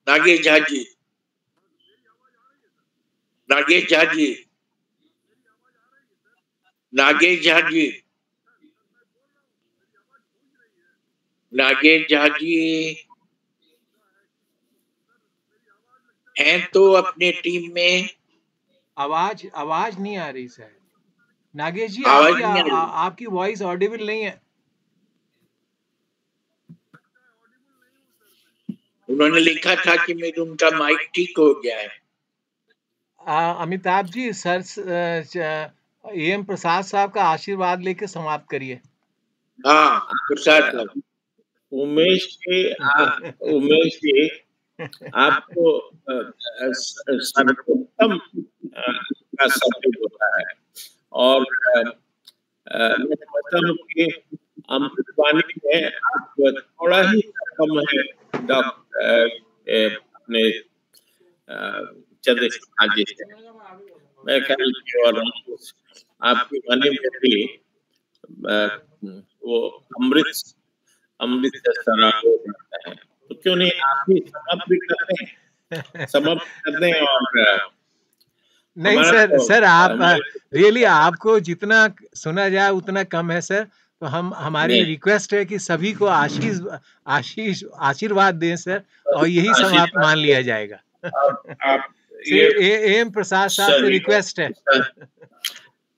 नागेश झा जी, नागेश झा जी, नागेश झा जी, नागेश झा जी हैं तो अपने टीम में। आवाज नहीं आ रही सर। नागेश जी आपकी वॉइस ऑडिबल नहीं है। उन्होंने लिखा था कि मेरे उनका माइक ठीक हो गया है। अमिताभ जी सर एम प्रसाद साहब का आशीर्वाद लेके समाप्त करिए। हाँ प्रसाद साहब। उमेश जी आपको सर्वोत्तम का शब्द होता है और मैं समझता हूँ कि अमृत वाणी में आप थोड़ा ही कम है अपने चंद्रेश्वर खान जी से, मैं ख्याल की और आपकी वाणी में भी वो अमृत से सराबोर रहता है। तो क्यों नहीं आप भी समाप्त भी करते हैं, समाप्त कर दें। और नहीं सर आप रियली आपको जितना सुना जाए उतना कम है सर। तो हमारी रिक्वेस्ट है कि सभी को आशीर्वाद दें सर, और यही समाप्त मान लिया जाएगा। एम प्रसाद साहब से रिक्वेस्ट है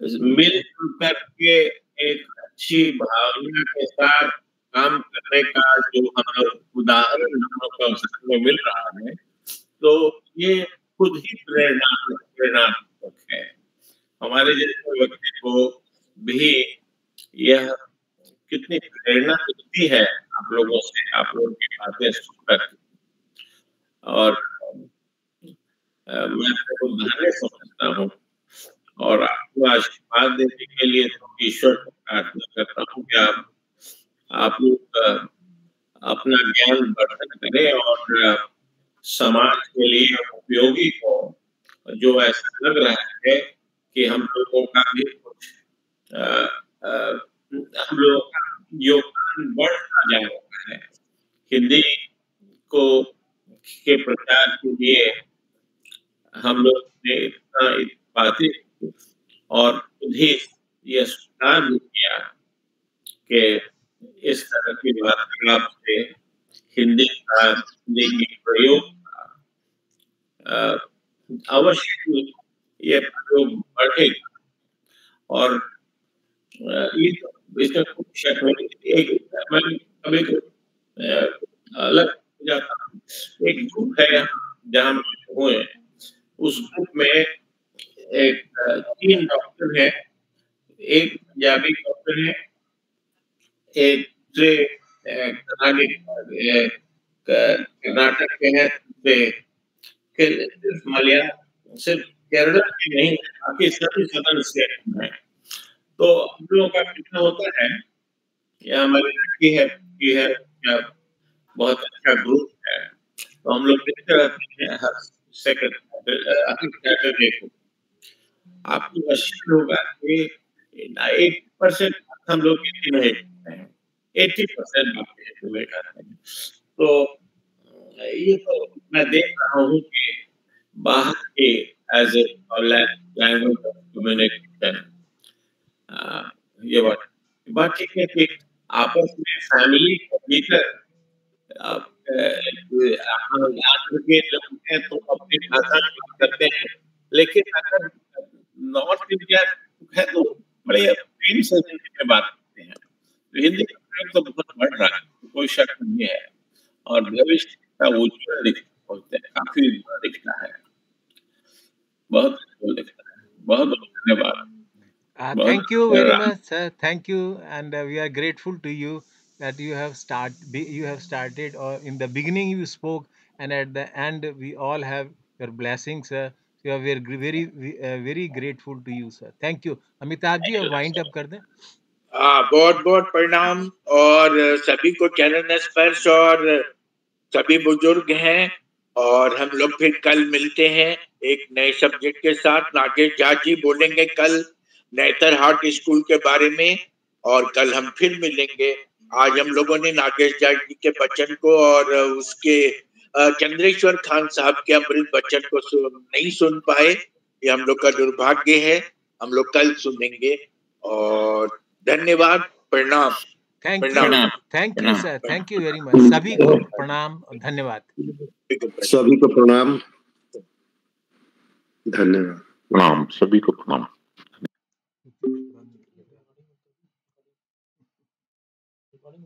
मिलजुल करके एक अच्छी भावना के साथ काम करने का जो हम लोग उदाहरण हम लोग को अवसर में मिल रहा है, तो ये खुद ही प्रेरणात्मक है। हमारे जैसे व्यक्ति को भी यह कितनी प्रेरणा मिलती है आप लोगों से, आप लोगों की बातें सुनकर। और मैं आपको धन्य समझता हूँ और आपको आशीर्वाद देने के लिए तो ईश्वर को प्रार्थना करता हूँ कि आप लोग अपना ज्ञान वर्धन करें और समाज के लिए उपयोगी हो। जो ऐसा लग रहा है कि हम लोगों का भी कुछ हम लोगों का योगदान बढ़ता जा रहा है हिंदी को के प्रचार के लिए। हम लोग ने इतना बातें और खुद ही यह स्वीकार भी किया कि इस तरह की वार्तालाप से हिंदी की प्रयोग अवश्य ये प्रयोग बढ़ेगा। और इसमें कुछ शक नहीं। मैं कभी अलग हो जाता हूँ। एक ग्रुप है जहाँ हुए, उस ग्रुप में एक 3 डॉक्टर है, एक पंजाबी डॉक्टर है, एक दूसरे कर्नाटक के हैं, सिर्फ मलयालम, सिर्फ केरला के नहीं, बाकी सभी सदन स्टेट में। तो हम लोगों का कितना होता है, या मलयालम की है या बहुत अच्छा ग्रुप है, तो हम लोग देखते रहते हैं हर सैटरडे को। आपको आश्चर्य होगा कि 80% हम लोग हिंदी में कहते हैं, 80% आप हिंदी में कहते हैं। तो ये तो मैं देख रहा हूँ कि बाहर के as a language of communication, ये बात ठीक है कि आपस में फैमिली के भीतर आंध्र के लोग हैं तो अपनी भाषा में बात करते हैं, लेकिन अगर नॉर्थ इंडिया है तो बड़े प्रेम से हिंदी में बात करते हैं। तो हिंदी का प्रयोग तो बहुत बढ़ रहा है, कोई शक नहीं है, और भविष्य का उज्जवल काफी दिखता है, बहुत उज्जवल दिखता है। बहुत बहुत धन्यवाद। Thank you very much, sir. Thank you, and we are grateful to you that you have started, or in the beginning you spoke, and at the end we all have your blessings, sir. We are very grateful to you, sir. Thank you. Amitabh ji, अब wind up कर दें। बहुत बहुत प्रणाम, और सभी को चरण स्पर्श, और सभी बुजुर्ग हैं, और हम लोग फिर कल मिलते हैं एक नए सब्जेक्ट के साथ। नागेश झा जी बोलेंगे कल नेतरहाट स्कूल के बारे में, और कल हम फिर मिलेंगे। आज हम लोगों ने नागेश झा जी के वचन को और उसके चंद्रेश्वर खान साहब के अमृत वचन को नहीं सुन पाए, ये हम लोग का दुर्भाग्य है। हम लोग कल सुनेंगे, और धन्यवाद, प्रणाम। Thank you sir, thank you very much. सभी को प्रणाम, धन्यवाद। सभी को प्रणाम, धन्यवाद। प्रणाम, सभी को प्रणाम। recording